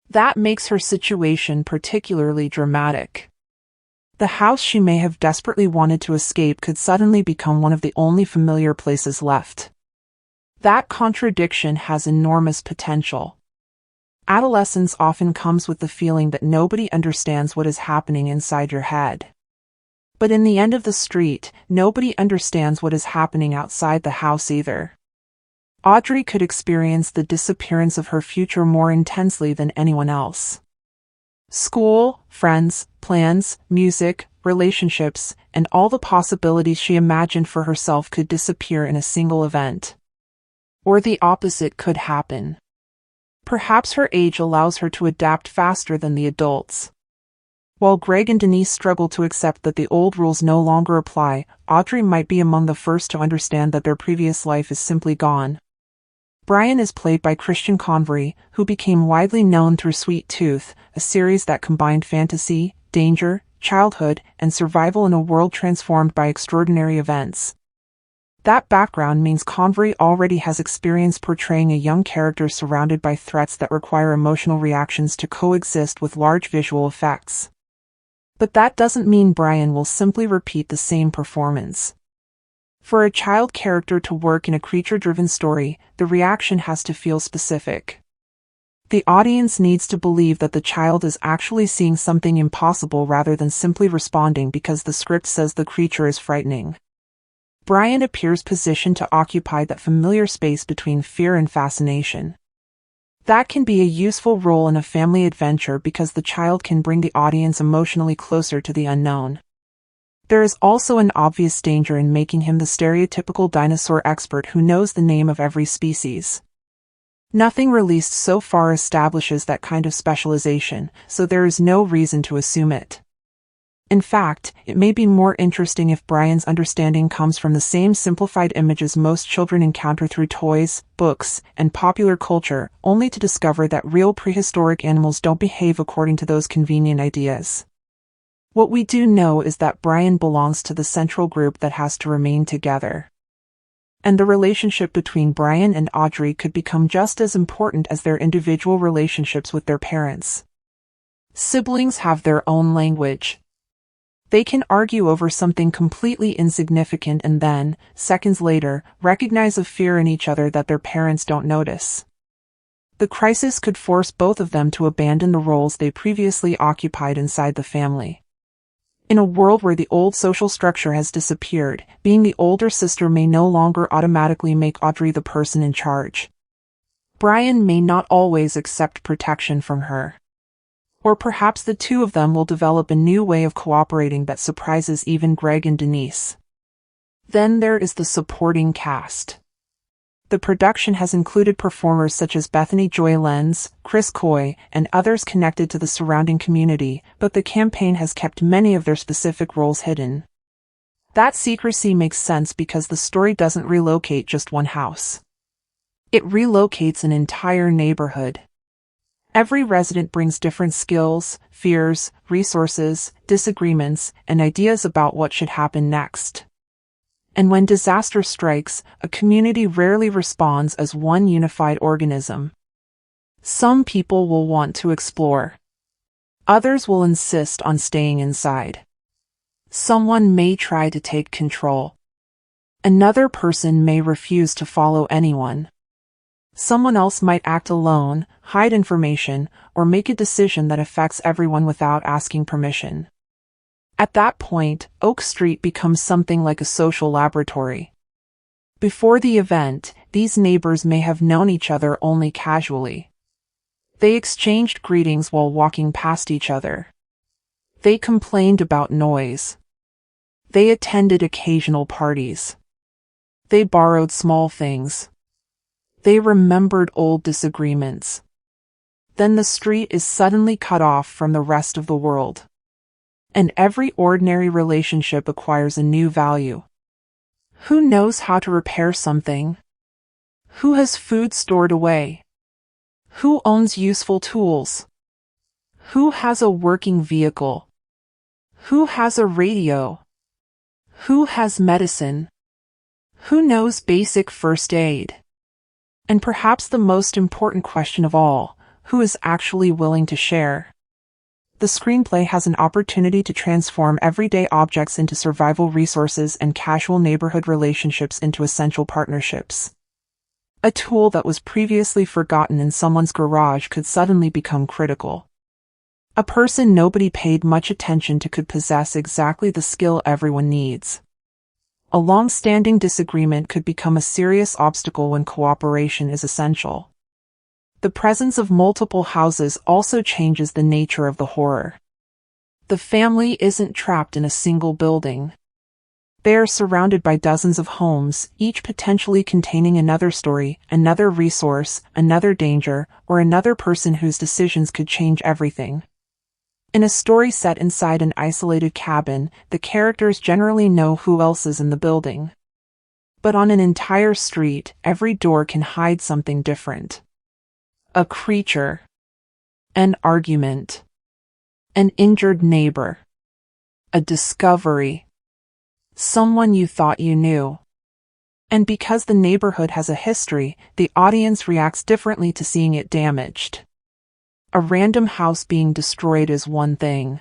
That makes her situation particularly dramatic. The house she may have desperately wanted to escape could suddenly become one of the only familiar places left. That contradiction has enormous potential. Adolescence often comes with the feeling that nobody understands what is happening inside your head. But in the end of the street, nobody understands what is happening outside the house either. Audrey could experience the disappearance of her future more intensely than anyone else. School, friends, plans, music, relationships, and all the possibilities she imagined for herself could disappear in a single event. Or the opposite could happen. Perhaps her age allows her to adapt faster than the adults. While Greg and Denise struggle to accept that the old rules no longer apply, Audrey might be among the first to understand that their previous life is simply gone. Brian is played by Christian Convery, who became widely known through Sweet Tooth, a series that combined fantasy, danger, childhood, and survival in a world transformed by extraordinary events. That background means Convery already has experience portraying a young character surrounded by threats that require emotional reactions to coexist with large visual effects. But that doesn't mean Brian will simply repeat the same performance. For a child character to work in a creature-driven story, the reaction has to feel specific. The audience needs to believe that the child is actually seeing something impossible rather than simply responding because the script says the creature is frightening. Brian appears positioned to occupy that familiar space between fear and fascination. That can be a useful role in a family adventure because the child can bring the audience emotionally closer to the unknown. There is also an obvious danger in making him the stereotypical dinosaur expert who knows the name of every species. Nothing released so far establishes that kind of specialization, so there is no reason to assume it. In fact, it may be more interesting if Brian's understanding comes from the same simplified images most children encounter through toys, books, and popular culture, only to discover that real prehistoric animals don't behave according to those convenient ideas. What we do know is that Brian belongs to the central group that has to remain together. And the relationship between Brian and Audrey could become just as important as their individual relationships with their parents. Siblings have their own language. They can argue over something completely insignificant and then, seconds later, recognize a fear in each other that their parents don't notice. The crisis could force both of them to abandon the roles they previously occupied inside the family. In a world where the old social structure has disappeared, being the older sister may no longer automatically make Audrey the person in charge. Brian may not always accept protection from her. Or perhaps the two of them will develop a new way of cooperating that surprises even Greg and Denise. Then there is the supporting cast. The production has included performers such as Bethany Joy Lenz, Chris Coy, and others connected to the surrounding community, but the campaign has kept many of their specific roles hidden. That secrecy makes sense because the story doesn't relocate just one house. It relocates an entire neighborhood. Every resident brings different skills, fears, resources, disagreements, and ideas about what should happen next. And when disaster strikes, a community rarely responds as one unified organism. Some people will want to explore. Others will insist on staying inside. Someone may try to take control. Another person may refuse to follow anyone. Someone else might act alone, hide information, or make a decision that affects everyone without asking permission. At that point, Oak Street becomes something like a social laboratory. Before the event, these neighbors may have known each other only casually. They exchanged greetings while walking past each other. They complained about noise. They attended occasional parties. They borrowed small things. They remembered old disagreements. Then the street is suddenly cut off from the rest of the world. And every ordinary relationship acquires a new value. Who knows how to repair something? Who has food stored away? Who owns useful tools? Who has a working vehicle? Who has a radio? Who has medicine? Who knows basic first aid? And perhaps the most important question of all, who is actually willing to share? The screenplay has an opportunity to transform everyday objects into survival resources and casual neighborhood relationships into essential partnerships. A tool that was previously forgotten in someone's garage could suddenly become critical. A person nobody paid much attention to could possess exactly the skill everyone needs. A long-standing disagreement could become a serious obstacle when cooperation is essential. The presence of multiple houses also changes the nature of the horror. The family isn't trapped in a single building. They are surrounded by dozens of homes, each potentially containing another story, another resource, another danger, or another person whose decisions could change everything. In a story set inside an isolated cabin, the characters generally know who else is in the building. But on an entire street, every door can hide something different. A creature. An argument. An injured neighbor. A discovery. Someone you thought you knew. And because the neighborhood has a history, the audience reacts differently to seeing it damaged. A random house being destroyed is one thing.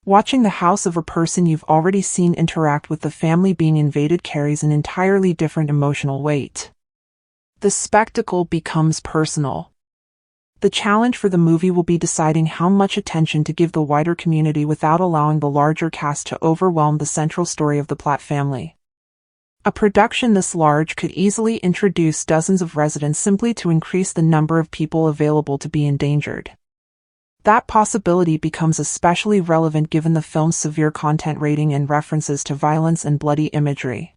Watching the house of a person you've already seen interact with the family being invaded carries an entirely different emotional weight. The spectacle becomes personal. The challenge for the movie will be deciding how much attention to give the wider community without allowing the larger cast to overwhelm the central story of the Platt family. A production this large could easily introduce dozens of residents simply to increase the number of people available to be endangered. That possibility becomes especially relevant given the film's severe content rating and references to violence and bloody imagery.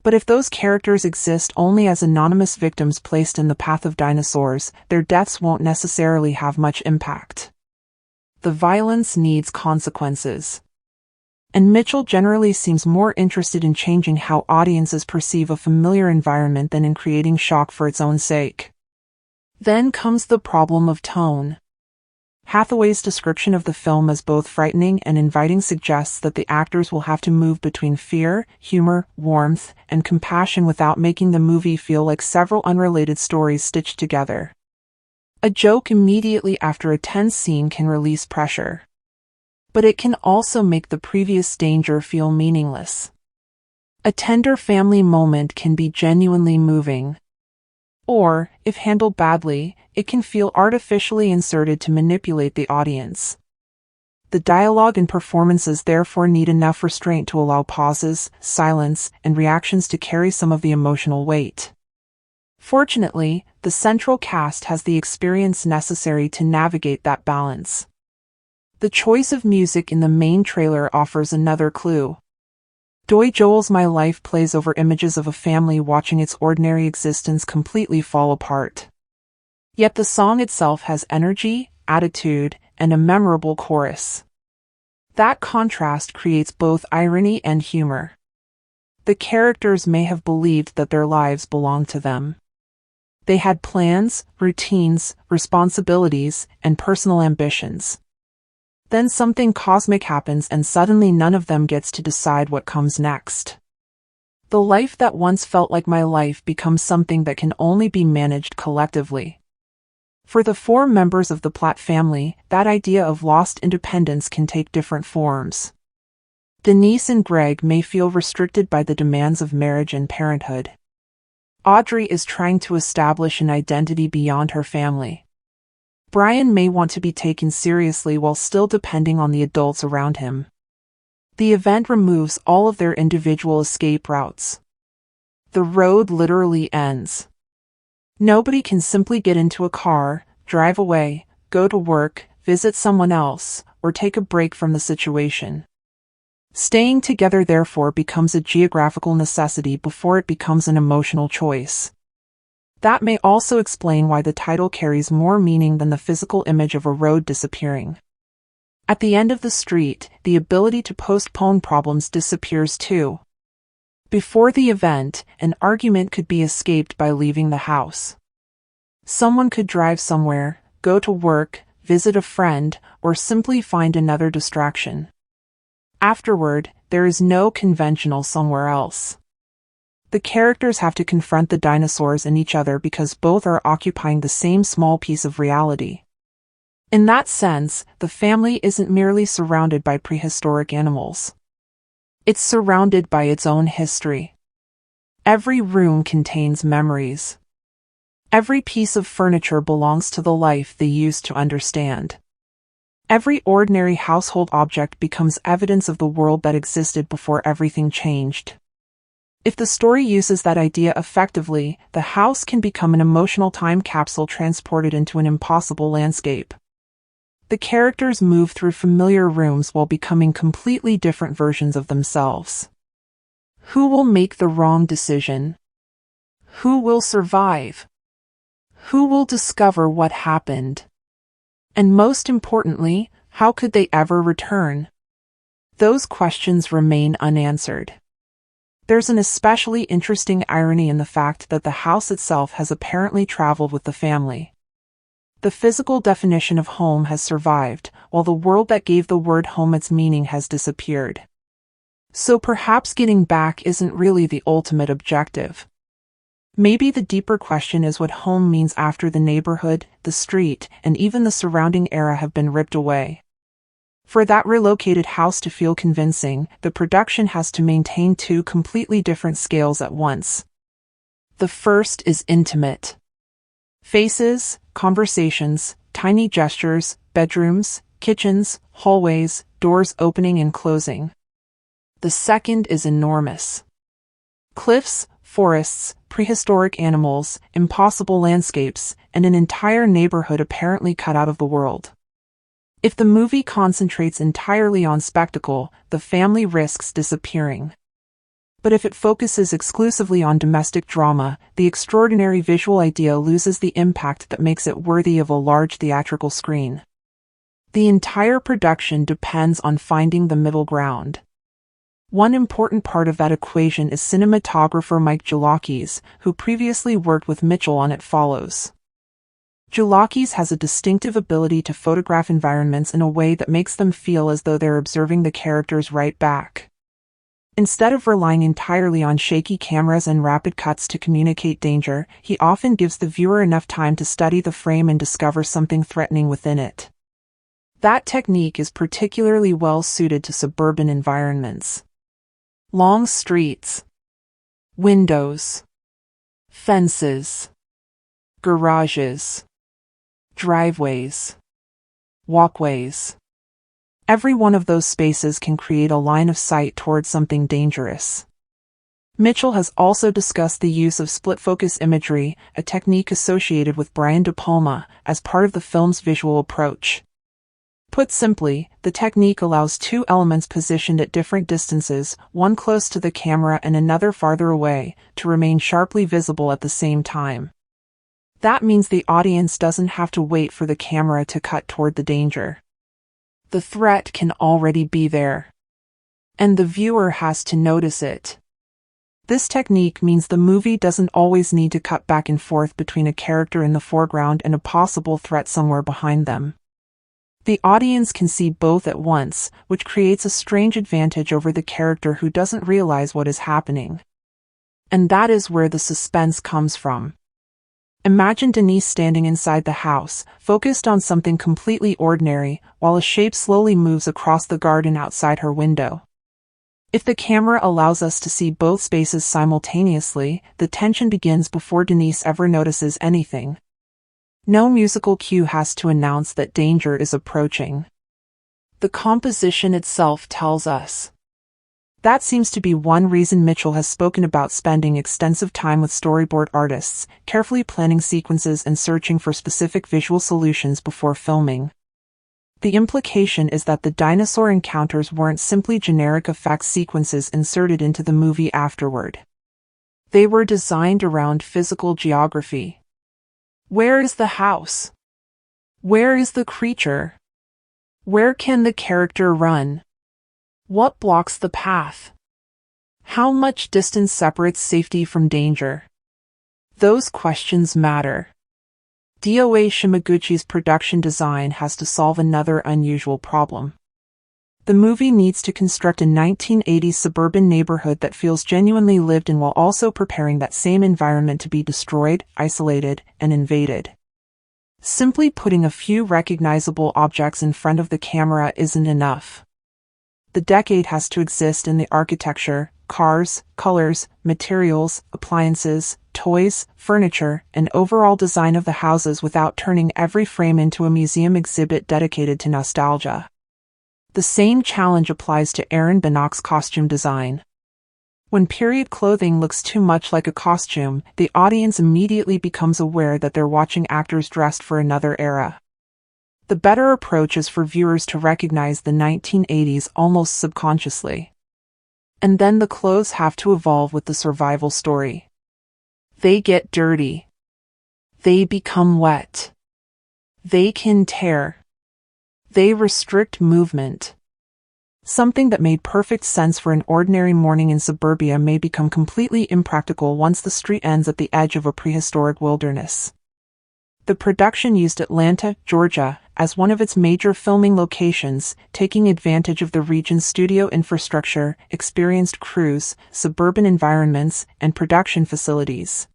But if those characters exist only as anonymous victims placed in the path of dinosaurs, their deaths won't necessarily have much impact. The violence needs consequences. And Mitchell generally seems more interested in changing how audiences perceive a familiar environment than in creating shock for its own sake. Then comes the problem of tone. Hathaway's description of the film as both frightening and inviting suggests that the actors will have to move between fear, humor, warmth, and compassion without making the movie feel like several unrelated stories stitched together. A joke immediately after a tense scene can release pressure. But it can also make the previous danger feel meaningless. A tender family moment can be genuinely moving. Or, if handled badly, it can feel artificially inserted to manipulate the audience. The dialogue and performances therefore need enough restraint to allow pauses, silence, and reactions to carry some of the emotional weight. Fortunately, the central cast has the experience necessary to navigate that balance. The choice of music in the main trailer offers another clue. Doy Joel's My Life plays over images of a family watching its ordinary existence completely fall apart. Yet the song itself has energy, attitude, and a memorable chorus. That contrast creates both irony and humor. The characters may have believed that their lives belonged to them. They had plans, routines, responsibilities, and personal ambitions. Then something cosmic happens and suddenly none of them gets to decide what comes next. The life that once felt like my life becomes something that can only be managed collectively. For the 4 members of the Platt family, that idea of lost independence can take different forms. Denise and Greg may feel restricted by the demands of marriage and parenthood. Audrey is trying to establish an identity beyond her family. Brian may want to be taken seriously while still depending on the adults around him. The event removes all of their individual escape routes. The road literally ends. Nobody can simply get into a car, drive away, go to work, visit someone else, or take a break from the situation. Staying together therefore becomes a geographical necessity before it becomes an emotional choice. That may also explain why the title carries more meaning than the physical image of a road disappearing. At the end of the street, the ability to postpone problems disappears too. Before the event, an argument could be escaped by leaving the house. Someone could drive somewhere, go to work, visit a friend, or simply find another distraction. Afterward, there is no conventional somewhere else. The characters have to confront the dinosaurs and each other because both are occupying the same small piece of reality. In that sense, the family isn't merely surrounded by prehistoric animals. It's surrounded by its own history. Every room contains memories. Every piece of furniture belongs to the life they used to understand. Every ordinary household object becomes evidence of the world that existed before everything changed. If the story uses that idea effectively, the house can become an emotional time capsule transported into an impossible landscape. The characters move through familiar rooms while becoming completely different versions of themselves. Who will make the wrong decision? Who will survive? Who will discover what happened? And most importantly, how could they ever return? Those questions remain unanswered. There's an especially interesting irony in the fact that the house itself has apparently traveled with the family. The physical definition of home has survived, while the world that gave the word home its meaning has disappeared. So perhaps getting back isn't really the ultimate objective. Maybe the deeper question is what home means after the neighborhood, the street, and even the surrounding era have been ripped away. For that relocated house to feel convincing, the production has to maintain two completely different scales at once. The first is intimate. Faces, conversations, tiny gestures, bedrooms, kitchens, hallways, doors opening and closing. The second is enormous. Cliffs, forests, prehistoric animals, impossible landscapes, and an entire neighborhood apparently cut out of the world. If the movie concentrates entirely on spectacle, the family risks disappearing. But if it focuses exclusively on domestic drama, the extraordinary visual idea loses the impact that makes it worthy of a large theatrical screen. The entire production depends on finding the middle ground. One important part of that equation is cinematographer Mike Joulakis, who previously worked with Mitchell on It Follows. Joulakis has a distinctive ability to photograph environments in a way that makes them feel as though they're observing the characters right back. Instead of relying entirely on shaky cameras and rapid cuts to communicate danger, he often gives the viewer enough time to study the frame and discover something threatening within it. That technique is particularly well suited to suburban environments. Long streets, windows, fences, garages, driveways, walkways. Every one of those spaces can create a line of sight towards something dangerous. Mitchell has also discussed the use of split-focus imagery, a technique associated with Brian De Palma, as part of the film's visual approach. Put simply, the technique allows two elements positioned at different distances, one close to the camera and another farther away, to remain sharply visible at the same time. That means the audience doesn't have to wait for the camera to cut toward the danger. The threat can already be there. And the viewer has to notice it. This technique means the movie doesn't always need to cut back and forth between a character in the foreground and a possible threat somewhere behind them. The audience can see both at once, which creates a strange advantage over the character who doesn't realize what is happening. And that is where the suspense comes from. Imagine Denise standing inside the house, focused on something completely ordinary, while a shape slowly moves across the garden outside her window. If the camera allows us to see both spaces simultaneously, the tension begins before Denise ever notices anything. No musical cue has to announce that danger is approaching. The composition itself tells us. That seems to be one reason Mitchell has spoken about spending extensive time with storyboard artists, carefully planning sequences and searching for specific visual solutions before filming. The implication is that the dinosaur encounters weren't simply generic effects sequences inserted into the movie afterward. They were designed around physical geography. Where is the house? Where is the creature? Where can the character run? What blocks the path? How much distance separates safety from danger? Those questions matter. DOA Shimaguchi's production design has to solve another unusual problem. The movie needs to construct a 1980s suburban neighborhood that feels genuinely lived in while also preparing that same environment to be destroyed, isolated, and invaded. Simply putting a few recognizable objects in front of the camera isn't enough. The decade has to exist in the architecture, cars, colors, materials, appliances, toys, furniture, and overall design of the houses without turning every frame into a museum exhibit dedicated to nostalgia. The same challenge applies to Aaron Bannock's costume design. When period clothing looks too much like a costume, the audience immediately becomes aware that they're watching actors dressed for another era. The better approach is for viewers to recognize the 1980s almost subconsciously. And then the clothes have to evolve with the survival story. They get dirty. They become wet. They can tear. They restrict movement. Something that made perfect sense for an ordinary morning in suburbia may become completely impractical once the street ends at the edge of a prehistoric wilderness. The production used Atlanta, Georgia, as one of its major filming locations, taking advantage of the region's studio infrastructure, experienced crews, suburban environments, and production facilities.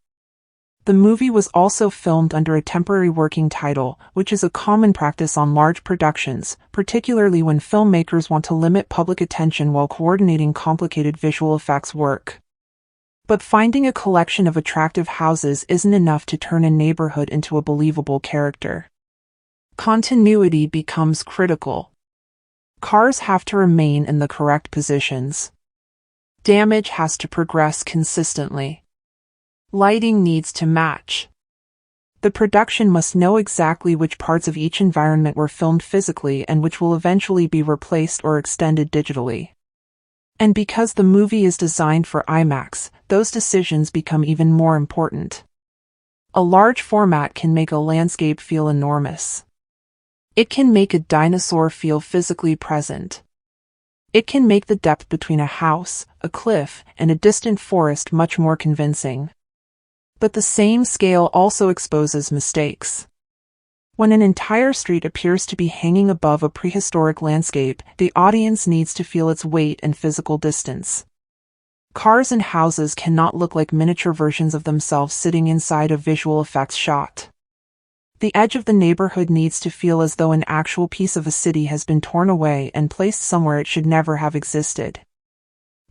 The movie was also filmed under a temporary working title, which is a common practice on large productions, particularly when filmmakers want to limit public attention while coordinating complicated visual effects work. But finding a collection of attractive houses isn't enough to turn a neighborhood into a believable character. Continuity becomes critical. Cars have to remain in the correct positions. Damage has to progress consistently. Lighting needs to match. The production must know exactly which parts of each environment were filmed physically and which will eventually be replaced or extended digitally. And because the movie is designed for IMAX, those decisions become even more important. A large format can make a landscape feel enormous. It can make a dinosaur feel physically present. It can make the depth between a house, a cliff, and a distant forest much more convincing. But the same scale also exposes mistakes. When an entire street appears to be hanging above a prehistoric landscape, the audience needs to feel its weight and physical distance. Cars and houses cannot look like miniature versions of themselves sitting inside a visual effects shot. The edge of the neighborhood needs to feel as though an actual piece of a city has been torn away and placed somewhere it should never have existed.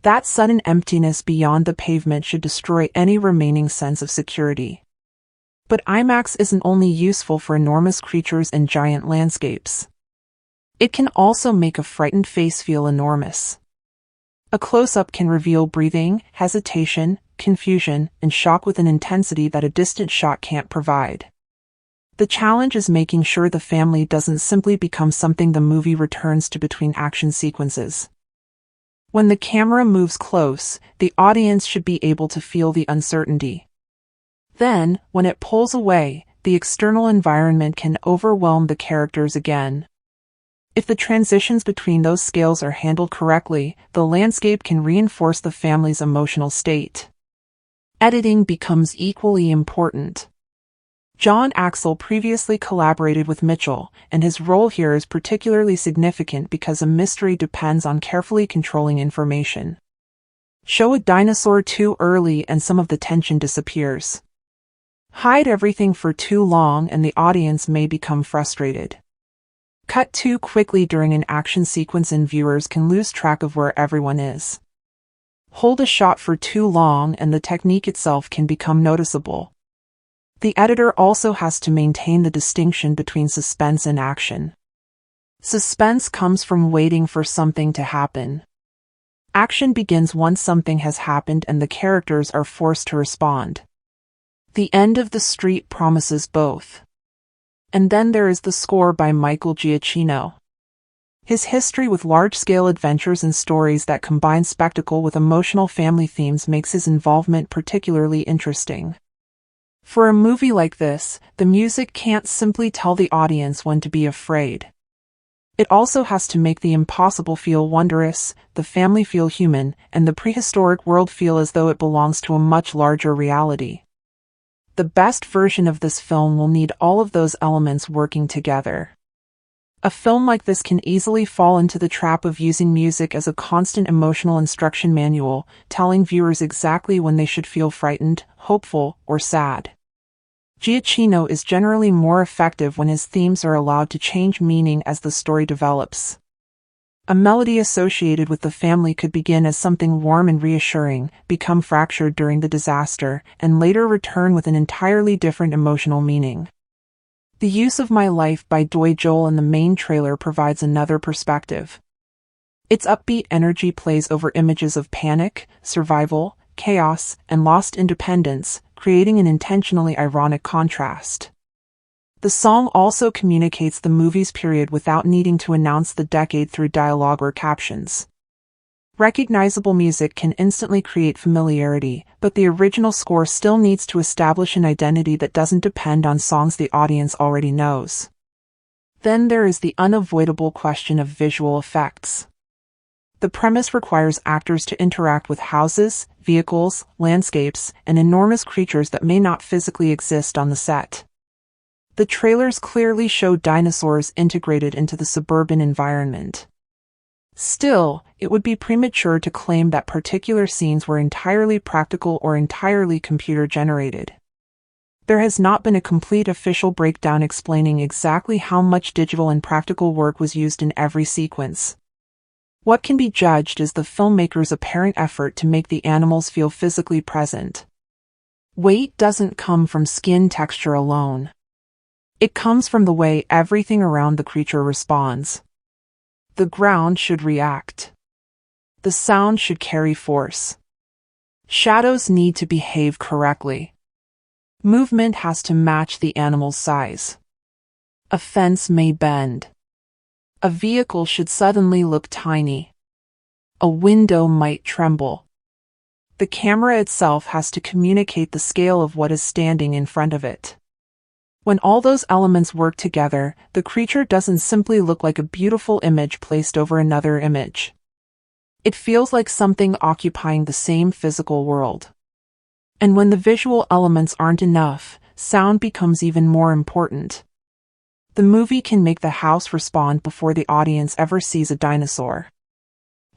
That sudden emptiness beyond the pavement should destroy any remaining sense of security. But IMAX isn't only useful for enormous creatures and giant landscapes. It can also make a frightened face feel enormous. A close-up can reveal breathing, hesitation, confusion, and shock with an intensity that a distant shot can't provide. The challenge is making sure the family doesn't simply become something the movie returns to between action sequences. When the camera moves close, the audience should be able to feel the uncertainty. Then, when it pulls away, the external environment can overwhelm the characters again. If the transitions between those scales are handled correctly, the landscape can reinforce the family's emotional state. Editing becomes equally important. John Axel previously collaborated with Mitchell, and his role here is particularly significant because a mystery depends on carefully controlling information. Show a dinosaur too early and some of the tension disappears. Hide everything for too long and the audience may become frustrated. Cut too quickly during an action sequence and viewers can lose track of where everyone is. Hold a shot for too long and the technique itself can become noticeable. The editor also has to maintain the distinction between suspense and action. Suspense comes from waiting for something to happen. Action begins once something has happened and the characters are forced to respond. The End of the Street promises both. And then there is the score by Michael Giacchino. His history with large-scale adventures and stories that combine spectacle with emotional family themes makes his involvement particularly interesting. For a movie like this, the music can't simply tell the audience when to be afraid. It also has to make the impossible feel wondrous, the family feel human, and the prehistoric world feel as though it belongs to a much larger reality. The best version of this film will need all of those elements working together. A film like this can easily fall into the trap of using music as a constant emotional instruction manual, telling viewers exactly when they should feel frightened, hopeful, or sad. Giacchino is generally more effective when his themes are allowed to change meaning as the story develops. A melody associated with the family could begin as something warm and reassuring, become fractured during the disaster, and later return with an entirely different emotional meaning. The use of My Life by Doy Joel in the main trailer provides another perspective. Its upbeat energy plays over images of panic, survival, chaos, and lost independence, creating an intentionally ironic contrast. The song also communicates the movie's period without needing to announce the decade through dialogue or captions. Recognizable music can instantly create familiarity, but the original score still needs to establish an identity that doesn't depend on songs the audience already knows. Then there is the unavoidable question of visual effects. The premise requires actors to interact with houses, vehicles, landscapes, and enormous creatures that may not physically exist on the set. The trailers clearly show dinosaurs integrated into the suburban environment. Still, it would be premature to claim that particular scenes were entirely practical or entirely computer-generated. There has not been a complete official breakdown explaining exactly how much digital and practical work was used in every sequence. What can be judged is the filmmaker's apparent effort to make the animals feel physically present. Weight doesn't come from skin texture alone. It comes from the way everything around the creature responds. The ground should react. The sound should carry force. Shadows need to behave correctly. Movement has to match the animal's size. A fence may bend. A vehicle should suddenly look tiny. A window might tremble. The camera itself has to communicate the scale of what is standing in front of it. When all those elements work together, the creature doesn't simply look like a beautiful image placed over another image. It feels like something occupying the same physical world. And when the visual elements aren't enough, sound becomes even more important. The movie can make the house respond before the audience ever sees a dinosaur.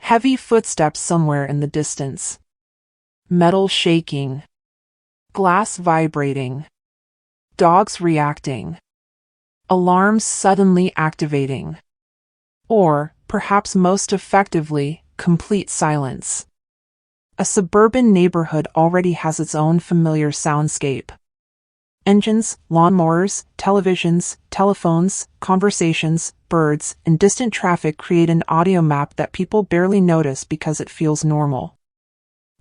Heavy footsteps somewhere in the distance. Metal shaking. Glass vibrating. Dogs reacting. Alarms suddenly activating. Or, perhaps most effectively, complete silence. A suburban neighborhood already has its own familiar soundscape. Engines, lawnmowers, televisions, telephones, conversations, birds, and distant traffic create an audio map that people barely notice because it feels normal.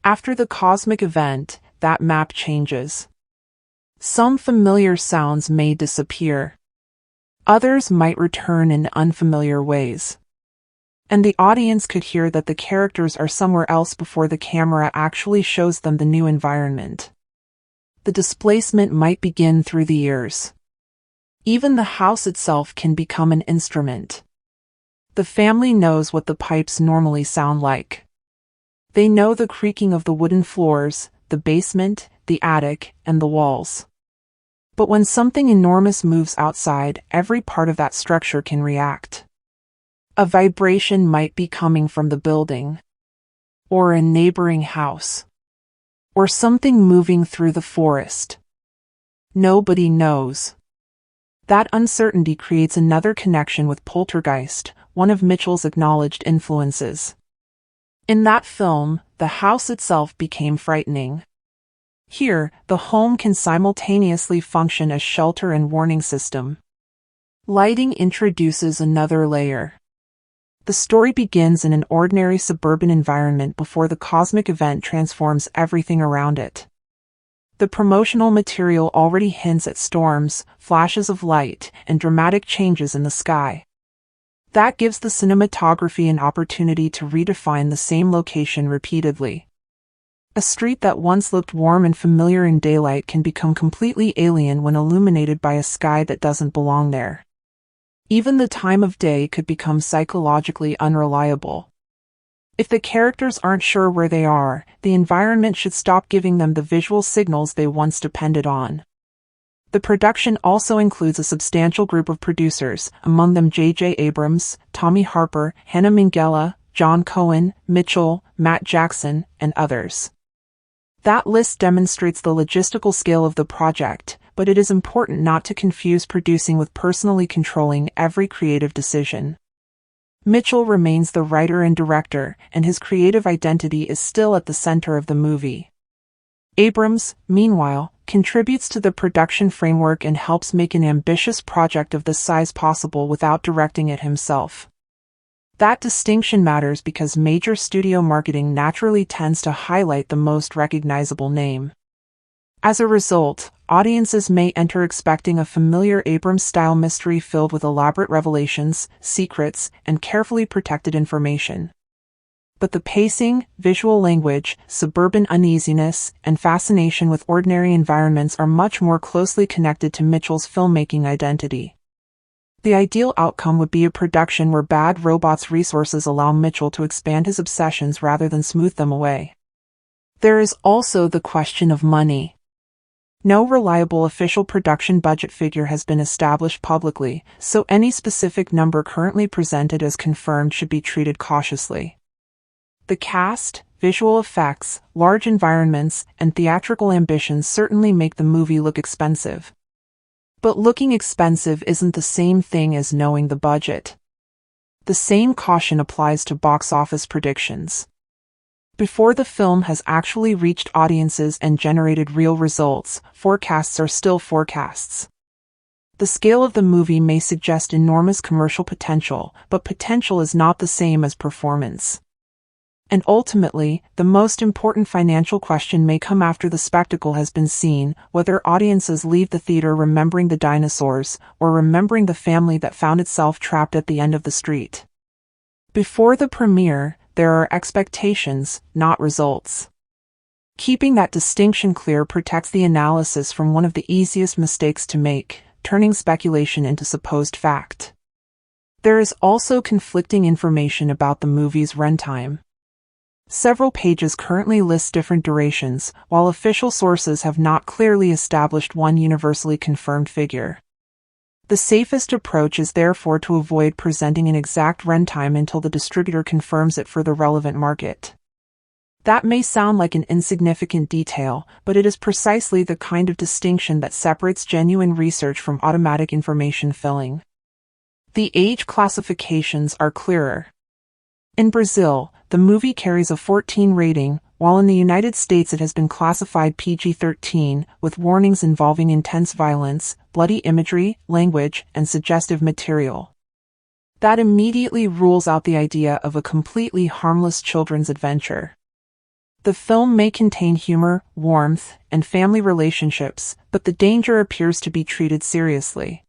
After the cosmic event, that map changes. Some familiar sounds may disappear. Others might return in unfamiliar ways. And the audience could hear that the characters are somewhere else before the camera actually shows them the new environment. The displacement might begin through the ears. Even the house itself can become an instrument. The family knows what the pipes normally sound like. They know the creaking of the wooden floors, the basement, the attic, and the walls. But when something enormous moves outside, every part of that structure can react. A vibration might be coming from the building, or a neighboring house, or something moving through the forest. Nobody knows. That uncertainty creates another connection with Poltergeist, one of Mitchell's acknowledged influences. In that film, the house itself became frightening. Here, the home can simultaneously function as shelter and warning system. Lighting introduces another layer. The story begins in an ordinary suburban environment before the cosmic event transforms everything around it. The promotional material already hints at storms, flashes of light, and dramatic changes in the sky. That gives the cinematography an opportunity to redefine the same location repeatedly. A street that once looked warm and familiar in daylight can become completely alien when illuminated by a sky that doesn't belong there. Even the time of day could become psychologically unreliable. If the characters aren't sure where they are, the environment should stop giving them the visual signals they once depended on. The production also includes a substantial group of producers, among them J.J. Abrams, Tommy Harper, Hannah Minghella, John Cohen, Mitchell, Matt Jackson, and others. That list demonstrates the logistical scale of the project, but it is important not to confuse producing with personally controlling every creative decision. Mitchell remains the writer and director, and his creative identity is still at the center of the movie. Abrams, meanwhile, contributes to the production framework and helps make an ambitious project of this size possible without directing it himself. That distinction matters because major studio marketing naturally tends to highlight the most recognizable name. As a result, audiences may enter expecting a familiar Abrams-style mystery filled with elaborate revelations, secrets, and carefully protected information. But the pacing, visual language, suburban uneasiness, and fascination with ordinary environments are much more closely connected to Mitchell's filmmaking identity. The ideal outcome would be a production where Bad Robot's resources allow Mitchell to expand his obsessions rather than smooth them away. There is also the question of money. No reliable official production budget figure has been established publicly, so any specific number currently presented as confirmed should be treated cautiously. The cast, visual effects, large environments, and theatrical ambitions certainly make the movie look expensive. But looking expensive isn't the same thing as knowing the budget. The same caution applies to box office predictions. Before the film has actually reached audiences and generated real results, forecasts are still forecasts. The scale of the movie may suggest enormous commercial potential, but potential is not the same as performance. And ultimately, the most important financial question may come after the spectacle has been seen, whether audiences leave the theater remembering the dinosaurs, or remembering the family that found itself trapped at the end of the street. Before the premiere, there are expectations, not results. Keeping that distinction clear protects the analysis from one of the easiest mistakes to make, turning speculation into supposed fact. There is also conflicting information about the movie's runtime. Several pages currently list different durations, while official sources have not clearly established one universally confirmed figure. The safest approach is therefore to avoid presenting an exact runtime until the distributor confirms it for the relevant market. That may sound like an insignificant detail, but it is precisely the kind of distinction that separates genuine research from automatic information filling. The age classifications are clearer. In Brazil, the movie carries a 14 rating, while in the United States it has been classified PG-13, with warnings involving intense violence, bloody imagery, language, and suggestive material. That immediately rules out the idea of a completely harmless children's adventure. The film may contain humor, warmth, and family relationships, but the danger appears to be treated seriously.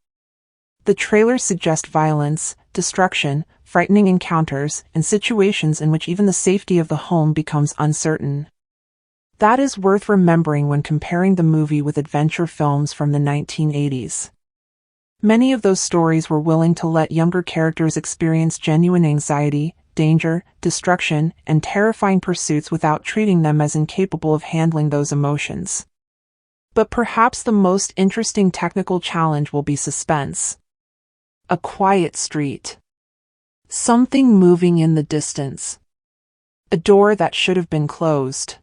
The trailers suggest violence, destruction, frightening encounters, and situations in which even the safety of the home becomes uncertain. That is worth remembering when comparing the movie with adventure films from the 1980s. Many of those stories were willing to let younger characters experience genuine anxiety, danger, destruction, and terrifying pursuits without treating them as incapable of handling those emotions. But perhaps the most interesting technical challenge will be suspense. A quiet street. Something moving in the distance. A door that should have been closed.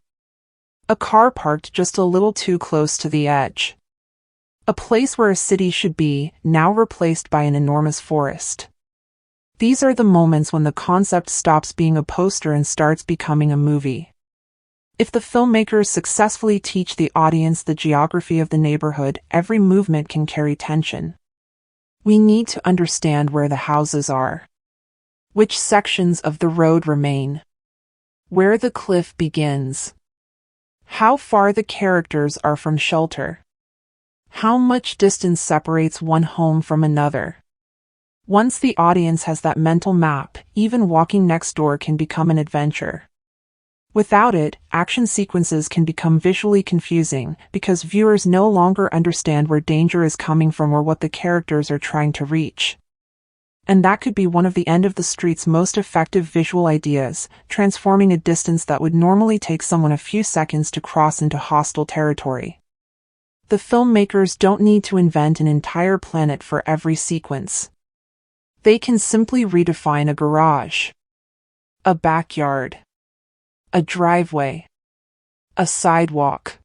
A car parked just a little too close to the edge. A place where a city should be, now replaced by an enormous forest. These are the moments when the concept stops being a poster and starts becoming a movie. If the filmmakers successfully teach the audience the geography of the neighborhood, every movement can carry tension. We need to understand where the houses are, which sections of the road remain, where the cliff begins, how far the characters are from shelter, how much distance separates one home from another. Once the audience has that mental map, even walking next door can become an adventure. Without it, action sequences can become visually confusing because viewers no longer understand where danger is coming from or what the characters are trying to reach. And that could be one of the end of the street's most effective visual ideas, transforming a distance that would normally take someone a few seconds to cross into hostile territory. The filmmakers don't need to invent an entire planet for every sequence. They can simply redefine a garage, a backyard, a driveway, a sidewalk.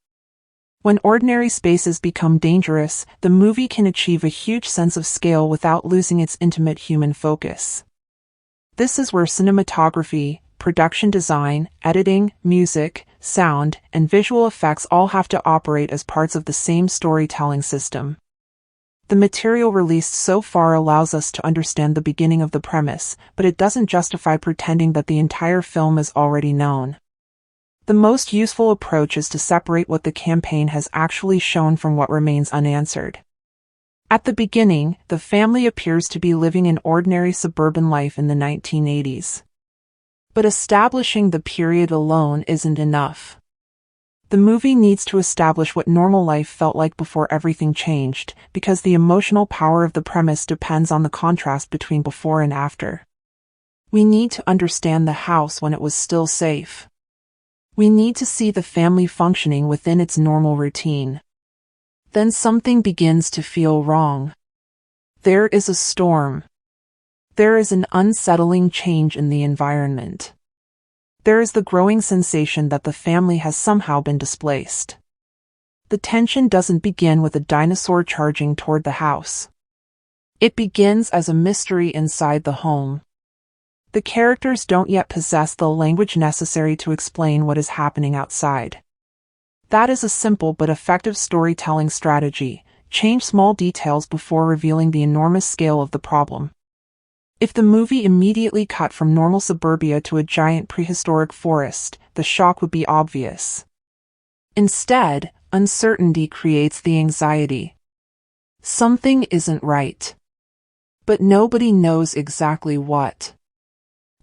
When ordinary spaces become dangerous, the movie can achieve a huge sense of scale without losing its intimate human focus. This is where cinematography, production design, editing, music, sound, and visual effects all have to operate as parts of the same storytelling system. The material released so far allows us to understand the beginning of the premise, but it doesn't justify pretending that the entire film is already known. The most useful approach is to separate what the campaign has actually shown from what remains unanswered. At the beginning, the family appears to be living an ordinary suburban life in the 1980s. But establishing the period alone isn't enough. The movie needs to establish what normal life felt like before everything changed, because the emotional power of the premise depends on the contrast between before and after. We need to understand the house when it was still safe. We need to see the family functioning within its normal routine. Then something begins to feel wrong. There is a storm. There is an unsettling change in the environment. There is the growing sensation that the family has somehow been displaced. The tension doesn't begin with a dinosaur charging toward the house. It begins as a mystery inside the home. The characters don't yet possess the language necessary to explain what is happening outside. That is a simple but effective storytelling strategy. Change small details before revealing the enormous scale of the problem. If the movie immediately cut from normal suburbia to a giant prehistoric forest, the shock would be obvious. Instead, uncertainty creates the anxiety. Something isn't right. But nobody knows exactly what.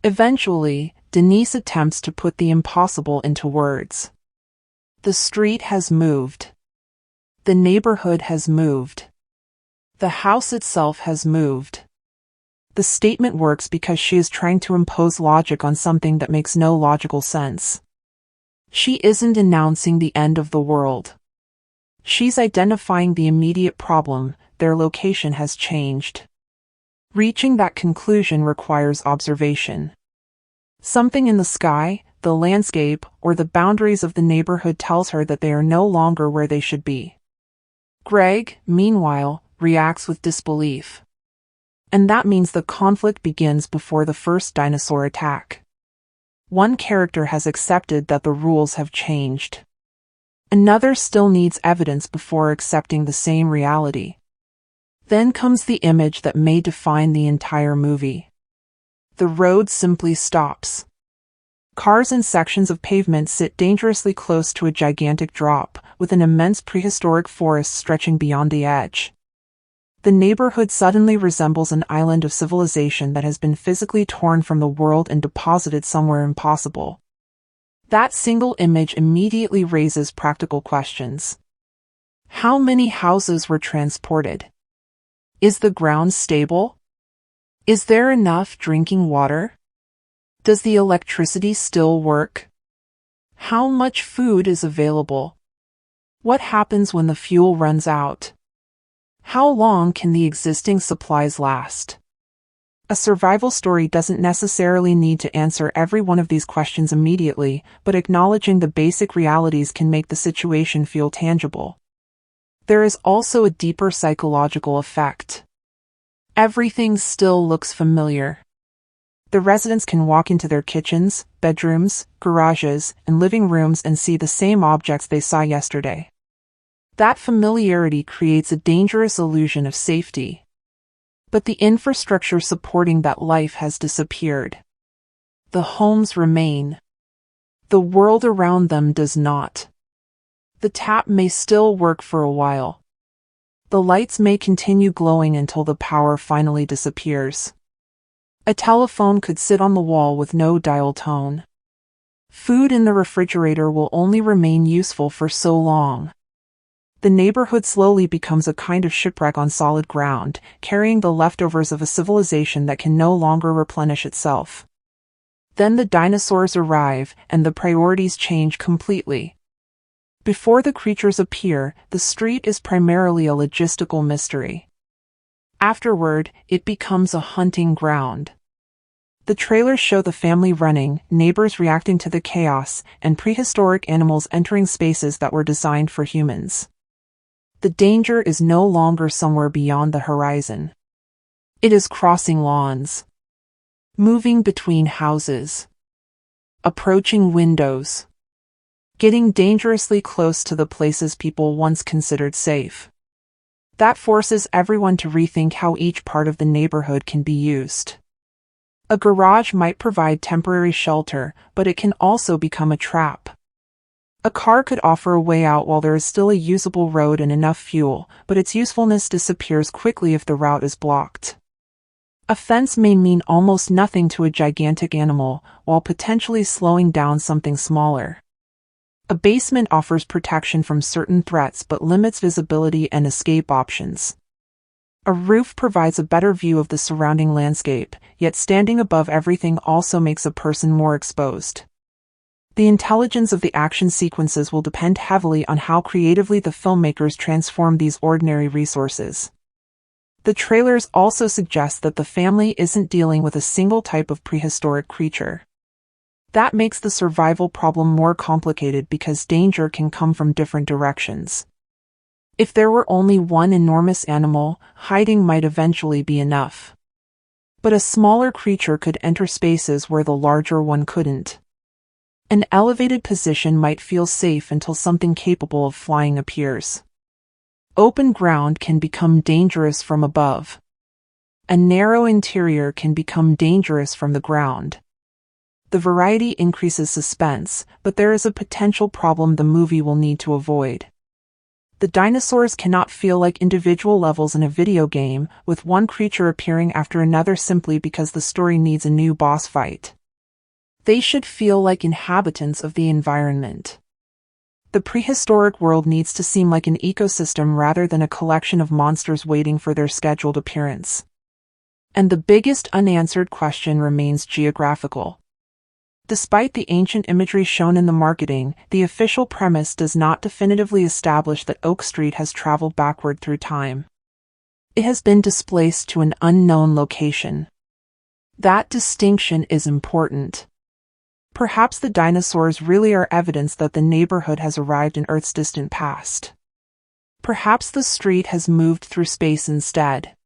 Eventually, Denise attempts to put the impossible into words. The street has moved. The neighborhood has moved. The house itself has moved. The statement works because she is trying to impose logic on something that makes no logical sense. She isn't announcing the end of the world. She's identifying the immediate problem: their location has changed. Reaching that conclusion requires observation. Something in the sky, the landscape, or the boundaries of the neighborhood tells her that they are no longer where they should be. Greg, meanwhile, reacts with disbelief. And that means the conflict begins before the first dinosaur attack. One character has accepted that the rules have changed. Another still needs evidence before accepting the same reality. Then comes the image that may define the entire movie. The road simply stops. Cars and sections of pavement sit dangerously close to a gigantic drop, with an immense prehistoric forest stretching beyond the edge. The neighborhood suddenly resembles an island of civilization that has been physically torn from the world and deposited somewhere impossible. That single image immediately raises practical questions. How many houses were transported? Is the ground stable? Is there enough drinking water? Does the electricity still work? How much food is available? What happens when the fuel runs out? How long can the existing supplies last? A survival story doesn't necessarily need to answer every one of these questions immediately, but acknowledging the basic realities can make the situation feel tangible. There is also a deeper psychological effect. Everything still looks familiar. The residents can walk into their kitchens, bedrooms, garages, and living rooms and see the same objects they saw yesterday. That familiarity creates a dangerous illusion of safety. But the infrastructure supporting that life has disappeared. The homes remain. The world around them does not. The tap may still work for a while. The lights may continue glowing until the power finally disappears. A telephone could sit on the wall with no dial tone. Food in the refrigerator will only remain useful for so long. The neighborhood slowly becomes a kind of shipwreck on solid ground, carrying the leftovers of a civilization that can no longer replenish itself. Then the dinosaurs arrive, and the priorities change completely. Before the creatures appear, the street is primarily a logistical mystery. Afterward, it becomes a hunting ground. The trailers show the family running, neighbors reacting to the chaos, and prehistoric animals entering spaces that were designed for humans. The danger is no longer somewhere beyond the horizon. It is crossing lawns, moving between houses, approaching windows, getting dangerously close to the places people once considered safe. That forces everyone to rethink how each part of the neighborhood can be used. A garage might provide temporary shelter, but it can also become a trap. A car could offer a way out while there is still a usable road and enough fuel, but its usefulness disappears quickly if the route is blocked. A fence may mean almost nothing to a gigantic animal, while potentially slowing down something smaller. A basement offers protection from certain threats but limits visibility and escape options. A roof provides a better view of the surrounding landscape, yet standing above everything also makes a person more exposed. The intelligence of the action sequences will depend heavily on how creatively the filmmakers transform these ordinary resources. The trailers also suggest that the family isn't dealing with a single type of prehistoric creature. That makes the survival problem more complicated because danger can come from different directions. If there were only one enormous animal, hiding might eventually be enough. But a smaller creature could enter spaces where the larger one couldn't. An elevated position might feel safe until something capable of flying appears. Open ground can become dangerous from above. A narrow interior can become dangerous from the ground. The variety increases suspense, but there is a potential problem the movie will need to avoid. The dinosaurs cannot feel like individual levels in a video game, with one creature appearing after another simply because the story needs a new boss fight. They should feel like inhabitants of the environment. The prehistoric world needs to seem like an ecosystem rather than a collection of monsters waiting for their scheduled appearance. And the biggest unanswered question remains geographical. Despite the ancient imagery shown in the marketing, the official premise does not definitively establish that Oak Street has traveled backward through time. It has been displaced to an unknown location. That distinction is important. Perhaps the dinosaurs really are evidence that the neighborhood has arrived in Earth's distant past. Perhaps the street has moved through space instead.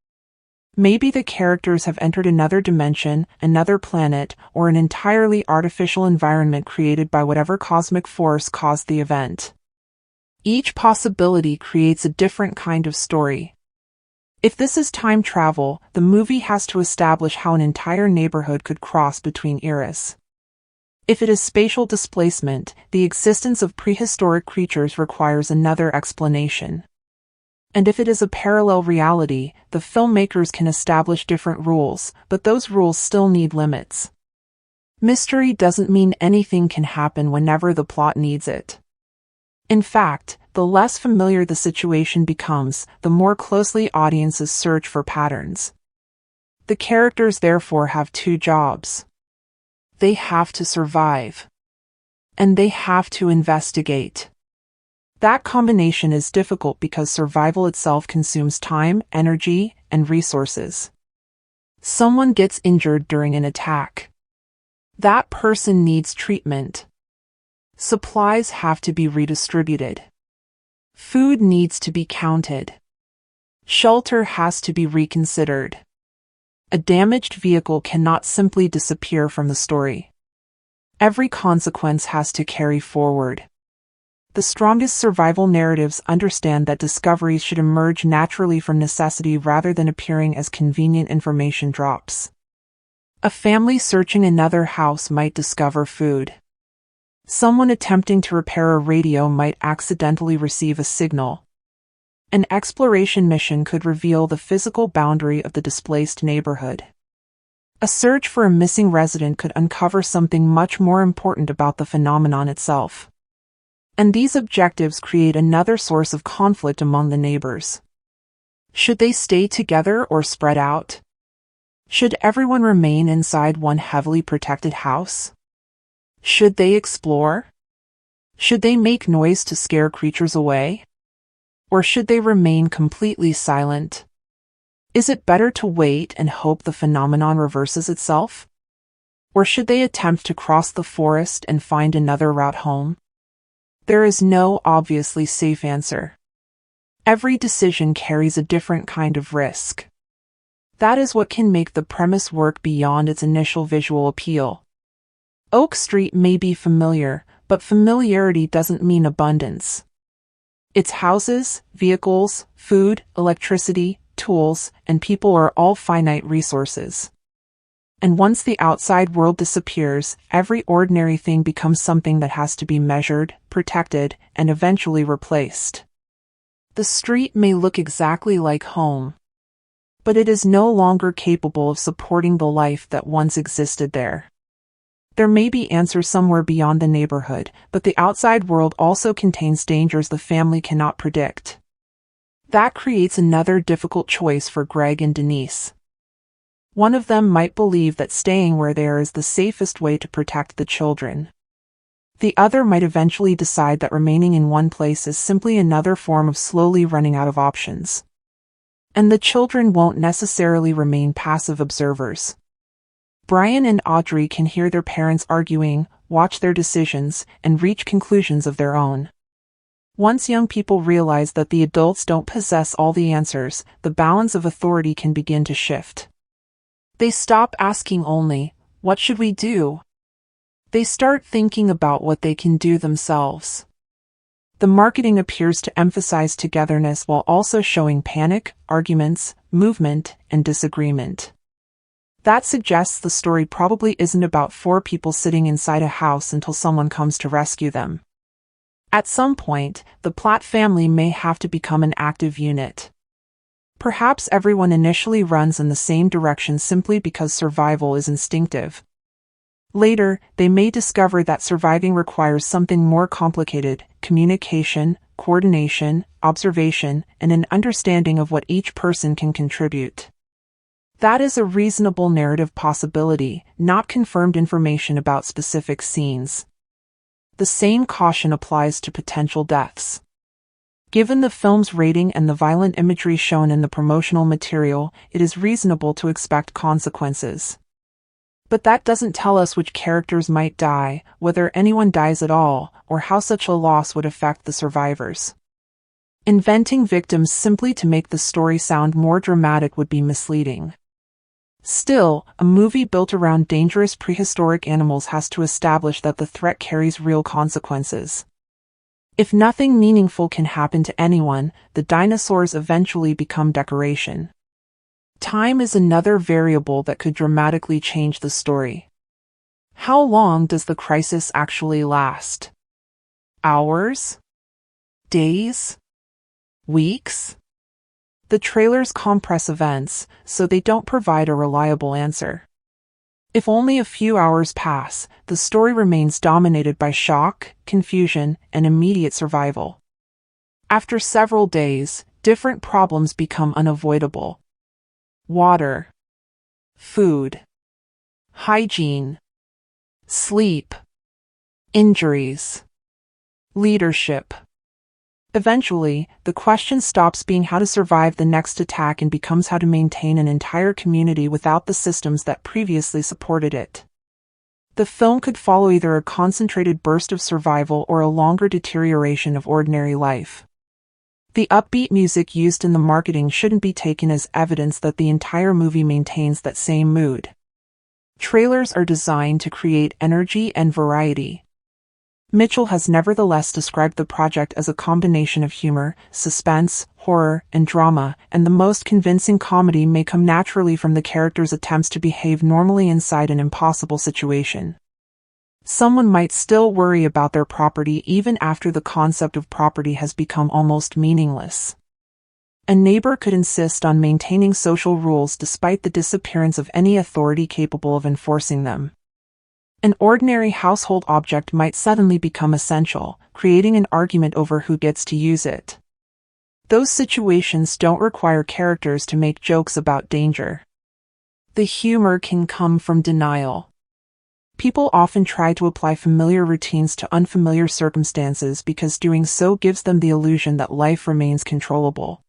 Maybe the characters have entered another dimension, another planet, or an entirely artificial environment created by whatever cosmic force caused the event. Each possibility creates a different kind of story. If this is time travel, the movie has to establish how an entire neighborhood could cross between eras. If it is spatial displacement, the existence of prehistoric creatures requires another explanation. And if it is a parallel reality, the filmmakers can establish different rules, but those rules still need limits. Mystery doesn't mean anything can happen whenever the plot needs it. In fact, the less familiar the situation becomes, the more closely audiences search for patterns. The characters therefore have two jobs. They have to survive. And they have to investigate. That combination is difficult because survival itself consumes time, energy, and resources. Someone gets injured during an attack. That person needs treatment. Supplies have to be redistributed. Food needs to be counted. Shelter has to be reconsidered. A damaged vehicle cannot simply disappear from the story. Every consequence has to carry forward. The strongest survival narratives understand that discoveries should emerge naturally from necessity rather than appearing as convenient information drops. A family searching another house might discover food. Someone attempting to repair a radio might accidentally receive a signal. An exploration mission could reveal the physical boundary of the displaced neighborhood. A search for a missing resident could uncover something much more important about the phenomenon itself. And these objectives create another source of conflict among the neighbors. Should they stay together or spread out? Should everyone remain inside one heavily protected house? Should they explore? Should they make noise to scare creatures away? Or should they remain completely silent? Is it better to wait and hope the phenomenon reverses itself? Or should they attempt to cross the forest and find another route home? There is no obviously safe answer. Every decision carries a different kind of risk. That is what can make the premise work beyond its initial visual appeal. Oak Street may be familiar, but familiarity doesn't mean abundance. Its houses, vehicles, food, electricity, tools, and people are all finite resources. And once the outside world disappears, every ordinary thing becomes something that has to be measured, protected, and eventually replaced. The street may look exactly like home, but it is no longer capable of supporting the life that once existed there. There may be answers somewhere beyond the neighborhood, but the outside world also contains dangers the family cannot predict. That creates another difficult choice for Greg and Denise. One of them might believe that staying where they are is the safest way to protect the children. The other might eventually decide that remaining in one place is simply another form of slowly running out of options. And the children won't necessarily remain passive observers. Brian and Audrey can hear their parents arguing, watch their decisions, and reach conclusions of their own. Once young people realize that the adults don't possess all the answers, the balance of authority can begin to shift. They stop asking only, "What should we do?" They start thinking about what they can do themselves. The marketing appears to emphasize togetherness while also showing panic, arguments, movement, and disagreement. That suggests the story probably isn't about 4 people sitting inside a house until someone comes to rescue them. At some point, the Platt family may have to become an active unit. Perhaps everyone initially runs in the same direction simply because survival is instinctive. Later, they may discover that surviving requires something more complicated: communication, coordination, observation, and an understanding of what each person can contribute. That is a reasonable narrative possibility, not confirmed information about specific scenes. The same caution applies to potential deaths. Given the film's rating and the violent imagery shown in the promotional material, it is reasonable to expect consequences. But that doesn't tell us which characters might die, whether anyone dies at all, or how such a loss would affect the survivors. Inventing victims simply to make the story sound more dramatic would be misleading. Still, a movie built around dangerous prehistoric animals has to establish that the threat carries real consequences. If nothing meaningful can happen to anyone, the dinosaurs eventually become decoration. Time is another variable that could dramatically change the story. How long does the crisis actually last? Hours? Days? Weeks? The trailers compress events, so they don't provide a reliable answer. If only a few hours pass, the story remains dominated by shock, confusion, and immediate survival. After several days, different problems become unavoidable. Water, food, hygiene, sleep, injuries, leadership. Eventually, the question stops being how to survive the next attack and becomes how to maintain an entire community without the systems that previously supported it. The film could follow either a concentrated burst of survival or a longer deterioration of ordinary life. The upbeat music used in the marketing shouldn't be taken as evidence that the entire movie maintains that same mood. Trailers are designed to create energy and variety. Mitchell has nevertheless described the project as a combination of humor, suspense, horror, and drama, and the most convincing comedy may come naturally from the characters' attempts to behave normally inside an impossible situation. Someone might still worry about their property even after the concept of property has become almost meaningless. A neighbor could insist on maintaining social rules despite the disappearance of any authority capable of enforcing them. An ordinary household object might suddenly become essential, creating an argument over who gets to use it. Those situations don't require characters to make jokes about danger. The humor can come from denial. People often try to apply familiar routines to unfamiliar circumstances because doing so gives them the illusion that life remains controllable.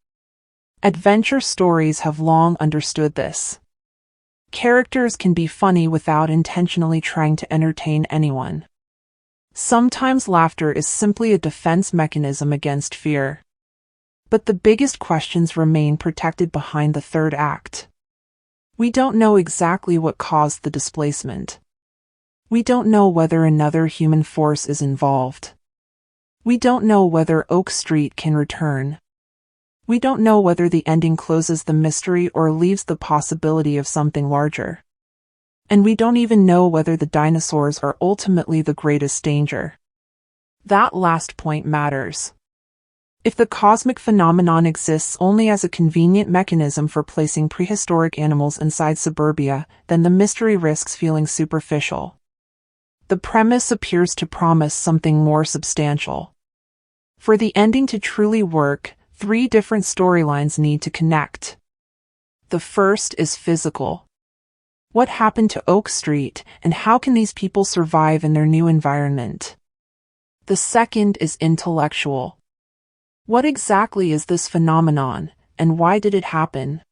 Adventure stories have long understood this. Characters can be funny without intentionally trying to entertain anyone. Sometimes laughter is simply a defense mechanism against fear. But the biggest questions remain protected behind the third act. We don't know exactly what caused the displacement. We don't know whether another human force is involved. We don't know whether Oak Street can return. We don't know whether the ending closes the mystery or leaves the possibility of something larger. And we don't even know whether the dinosaurs are ultimately the greatest danger. That last point matters. If the cosmic phenomenon exists only as a convenient mechanism for placing prehistoric animals inside suburbia, then the mystery risks feeling superficial. The premise appears to promise something more substantial. For the ending to truly work, 3 different storylines need to connect. The first is physical. What happened to Oak Street, and how can these people survive in their new environment? The second is intellectual. What exactly is this phenomenon, and why did it happen?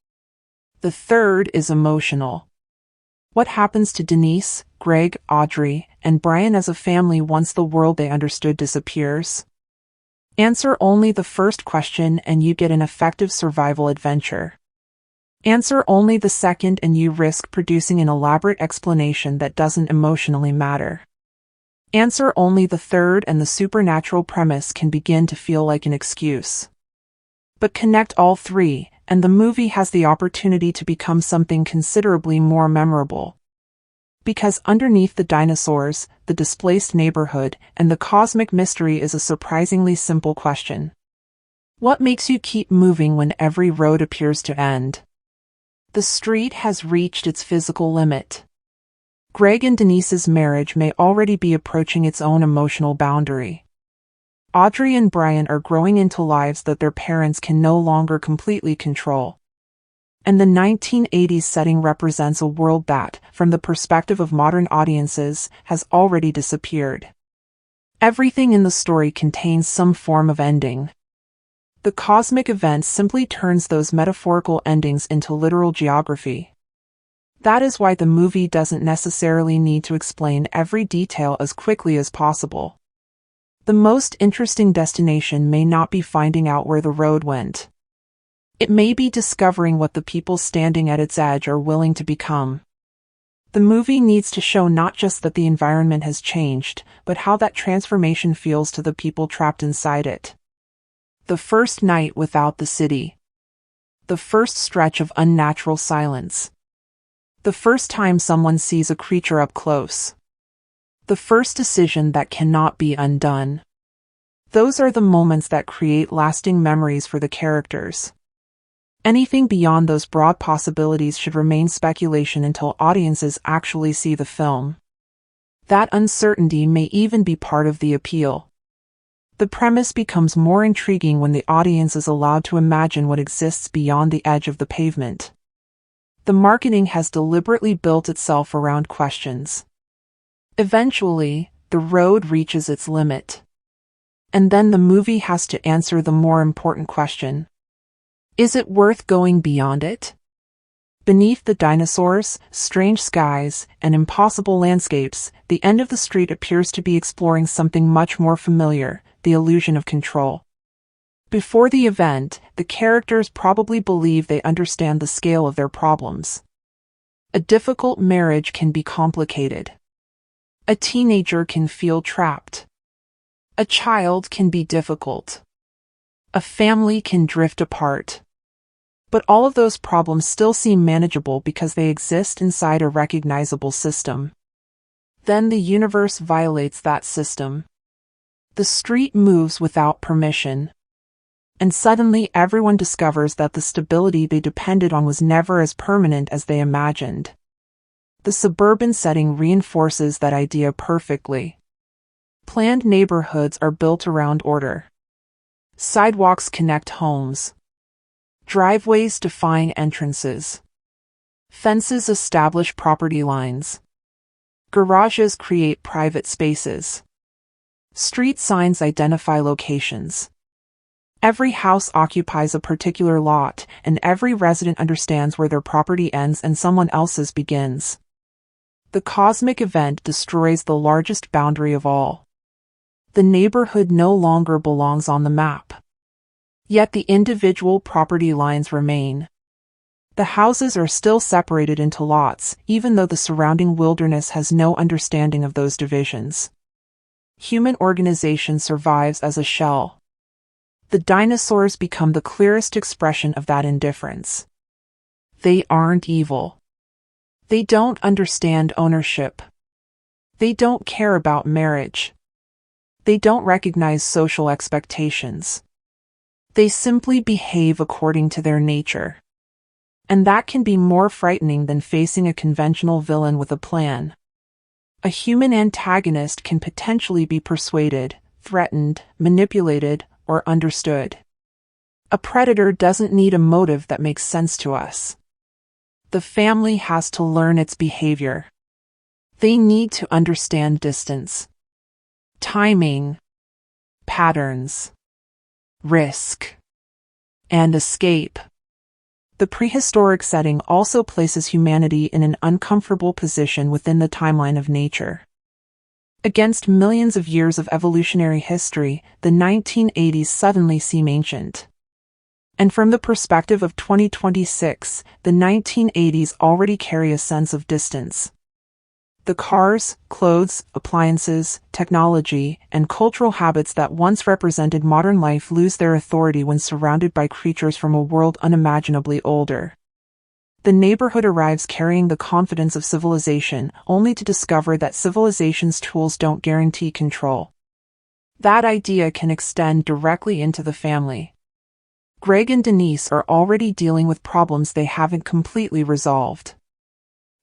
The third is emotional. What happens to Denise, Greg, Audrey, and Brian as a family once the world they understood disappears? Answer only the first question and you get an effective survival adventure. Answer only the second and you risk producing an elaborate explanation that doesn't emotionally matter. Answer only the third and the supernatural premise can begin to feel like an excuse. But connect all 3, and the movie has the opportunity to become something considerably more memorable. Because underneath the dinosaurs, the displaced neighborhood, and the cosmic mystery is a surprisingly simple question. What makes you keep moving when every road appears to end? The street has reached its physical limit. Greg and Denise's marriage may already be approaching its own emotional boundary. Audrey and Brian are growing into lives that their parents can no longer completely control. And the 1980s setting represents a world that, from the perspective of modern audiences, has already disappeared. Everything in the story contains some form of ending. The cosmic event simply turns those metaphorical endings into literal geography. That is why the movie doesn't necessarily need to explain every detail as quickly as possible. The most interesting destination may not be finding out where the road went. It may be discovering what the people standing at its edge are willing to become. The movie needs to show not just that the environment has changed, but how that transformation feels to the people trapped inside it. The first night without the city. The first stretch of unnatural silence. The first time someone sees a creature up close. The first decision that cannot be undone. Those are the moments that create lasting memories for the characters. Anything beyond those broad possibilities should remain speculation until audiences actually see the film. That uncertainty may even be part of the appeal. The premise becomes more intriguing when the audience is allowed to imagine what exists beyond the edge of the pavement. The marketing has deliberately built itself around questions. Eventually, the road reaches its limit. And then the movie has to answer the more important question. Is it worth going beyond it? Beneath the dinosaurs, strange skies, and impossible landscapes, the end of the street appears to be exploring something much more familiar, the illusion of control. Before the event, the characters probably believe they understand the scale of their problems. A difficult marriage can be complicated. A teenager can feel trapped. A child can be difficult. A family can drift apart. But all of those problems still seem manageable because they exist inside a recognizable system. Then the universe violates that system. The street moves without permission. And suddenly everyone discovers that the stability they depended on was never as permanent as they imagined. The suburban setting reinforces that idea perfectly. Planned neighborhoods are built around order. Sidewalks connect homes. Driveways define entrances. Fences establish property lines. Garages create private spaces. Street signs identify locations. Every house occupies a particular lot, and every resident understands where their property ends and someone else's begins. The cosmic event destroys the largest boundary of all. The neighborhood no longer belongs on the map. Yet the individual property lines remain. The houses are still separated into lots, even though the surrounding wilderness has no understanding of those divisions. Human organization survives as a shell. The dinosaurs become the clearest expression of that indifference. They aren't evil. They don't understand ownership. They don't care about marriage. They don't recognize social expectations. They simply behave according to their nature. And that can be more frightening than facing a conventional villain with a plan. A human antagonist can potentially be persuaded, threatened, manipulated, or understood. A predator doesn't need a motive that makes sense to us. The family has to learn its behavior. They need to understand distance, timing, patterns, risk, and escape. The prehistoric setting also places humanity in an uncomfortable position within the timeline of nature. Against millions of years of evolutionary history, the 1980s suddenly seem ancient. And from the perspective of 2026, the 1980s already carry a sense of distance. The cars, clothes, appliances, technology, and cultural habits that once represented modern life lose their authority when surrounded by creatures from a world unimaginably older. The neighborhood arrives carrying the confidence of civilization, only to discover that civilization's tools don't guarantee control. That idea can extend directly into the family. Greg and Denise are already dealing with problems they haven't completely resolved.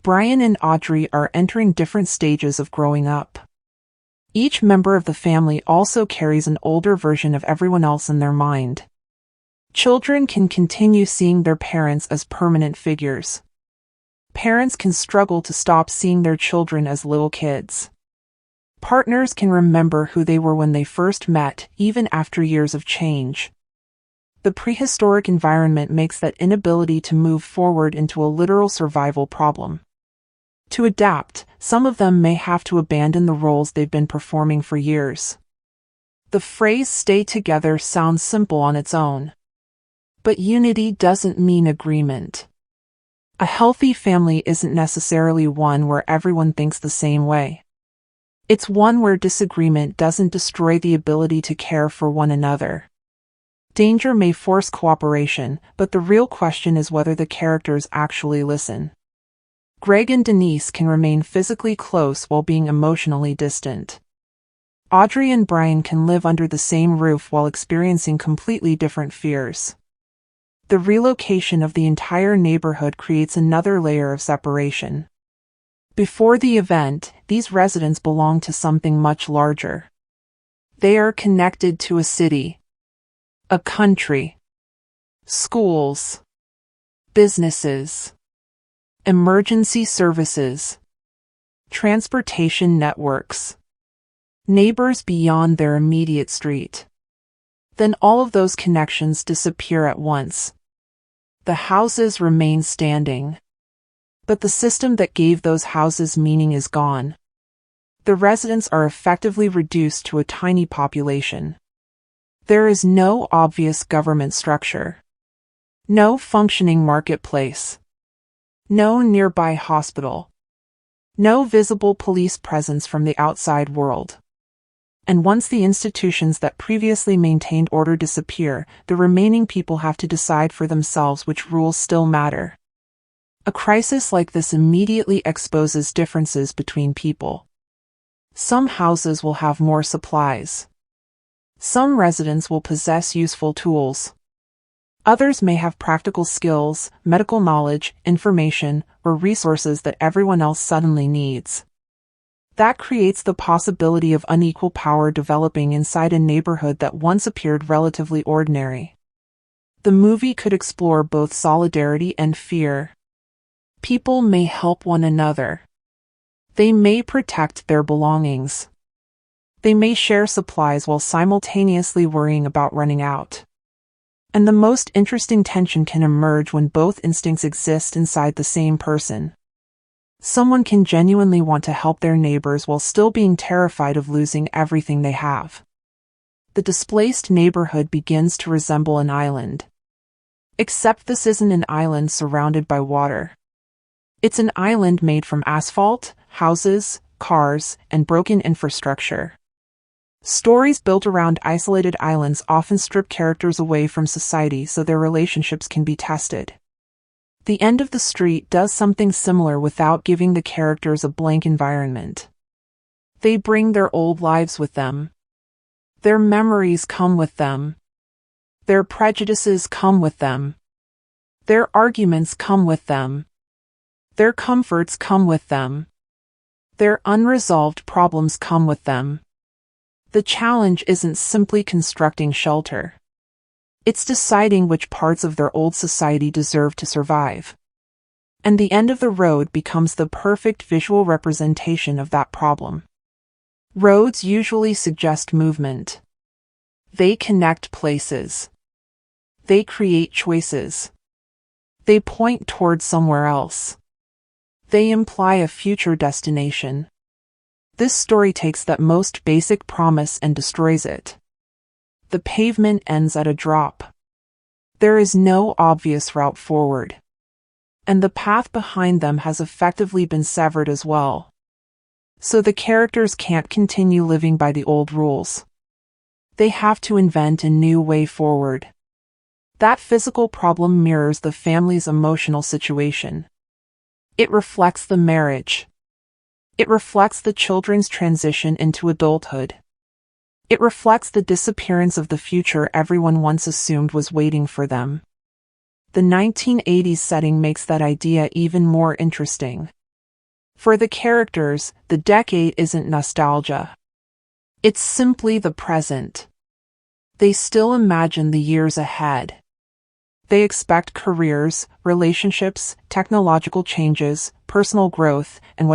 Brian and Audrey are entering different stages of growing up. Each member of the family also carries an older version of everyone else in their mind. Children can continue seeing their parents as permanent figures. Parents can struggle to stop seeing their children as little kids. Partners can remember who they were when they first met, even after years of change. The prehistoric environment makes that inability to move forward into a literal survival problem. To adapt, some of them may have to abandon the roles they've been performing for years. The phrase "stay together" sounds simple on its own. But unity doesn't mean agreement. A healthy family isn't necessarily one where everyone thinks the same way. It's one where disagreement doesn't destroy the ability to care for one another. Danger may force cooperation, but the real question is whether the characters actually listen. Greg and Denise can remain physically close while being emotionally distant. Audrey and Brian can live under the same roof while experiencing completely different fears. The relocation of the entire neighborhood creates another layer of separation. Before the event, these residents belong to something much larger. They are connected to a city, a country, schools, businesses, emergency services, transportation networks, neighbors beyond their immediate street. Then all of those connections disappear at once. The houses remain standing. But the system that gave those houses meaning is gone. The residents are effectively reduced to a tiny population. There is no obvious government structure. No functioning marketplace. No nearby hospital. No visible police presence from the outside world. And once the institutions that previously maintained order disappear, the remaining people have to decide for themselves which rules still matter. A crisis like this immediately exposes differences between people. Some houses will have more supplies. Some residents will possess useful tools. Others may have practical skills, medical knowledge, information, or resources that everyone else suddenly needs. That creates the possibility of unequal power developing inside a neighborhood that once appeared relatively ordinary. The movie could explore both solidarity and fear. People may help one another. They may protect their belongings. They may share supplies while simultaneously worrying about running out. And the most interesting tension can emerge when both instincts exist inside the same person. Someone can genuinely want to help their neighbors while still being terrified of losing everything they have. The displaced neighborhood begins to resemble an island. Except this isn't an island surrounded by water. It's an island made from asphalt, houses, cars, and broken infrastructure. Stories built around isolated islands often strip characters away from society so their relationships can be tested. The End of the Street does something similar without giving the characters a blank environment. They bring their old lives with them. Their memories come with them. Their prejudices come with them. Their arguments come with them. Their comforts come with them. Their unresolved problems come with them. The challenge isn't simply constructing shelter. It's deciding which parts of their old society deserve to survive. And the end of the road becomes the perfect visual representation of that problem. Roads usually suggest movement. They connect places. They create choices. They point toward somewhere else. They imply a future destination. This story takes that most basic promise and destroys it. The pavement ends at a drop. There is no obvious route forward. And the path behind them has effectively been severed as well. So the characters can't continue living by the old rules. They have to invent a new way forward. That physical problem mirrors the family's emotional situation. It reflects the marriage. It reflects the children's transition into adulthood. It reflects the disappearance of the future everyone once assumed was waiting for them. The 1980s setting makes that idea even more interesting. For the characters, the decade isn't nostalgia. It's simply the present. They still imagine the years ahead. They expect careers, relationships, technological changes, personal growth, and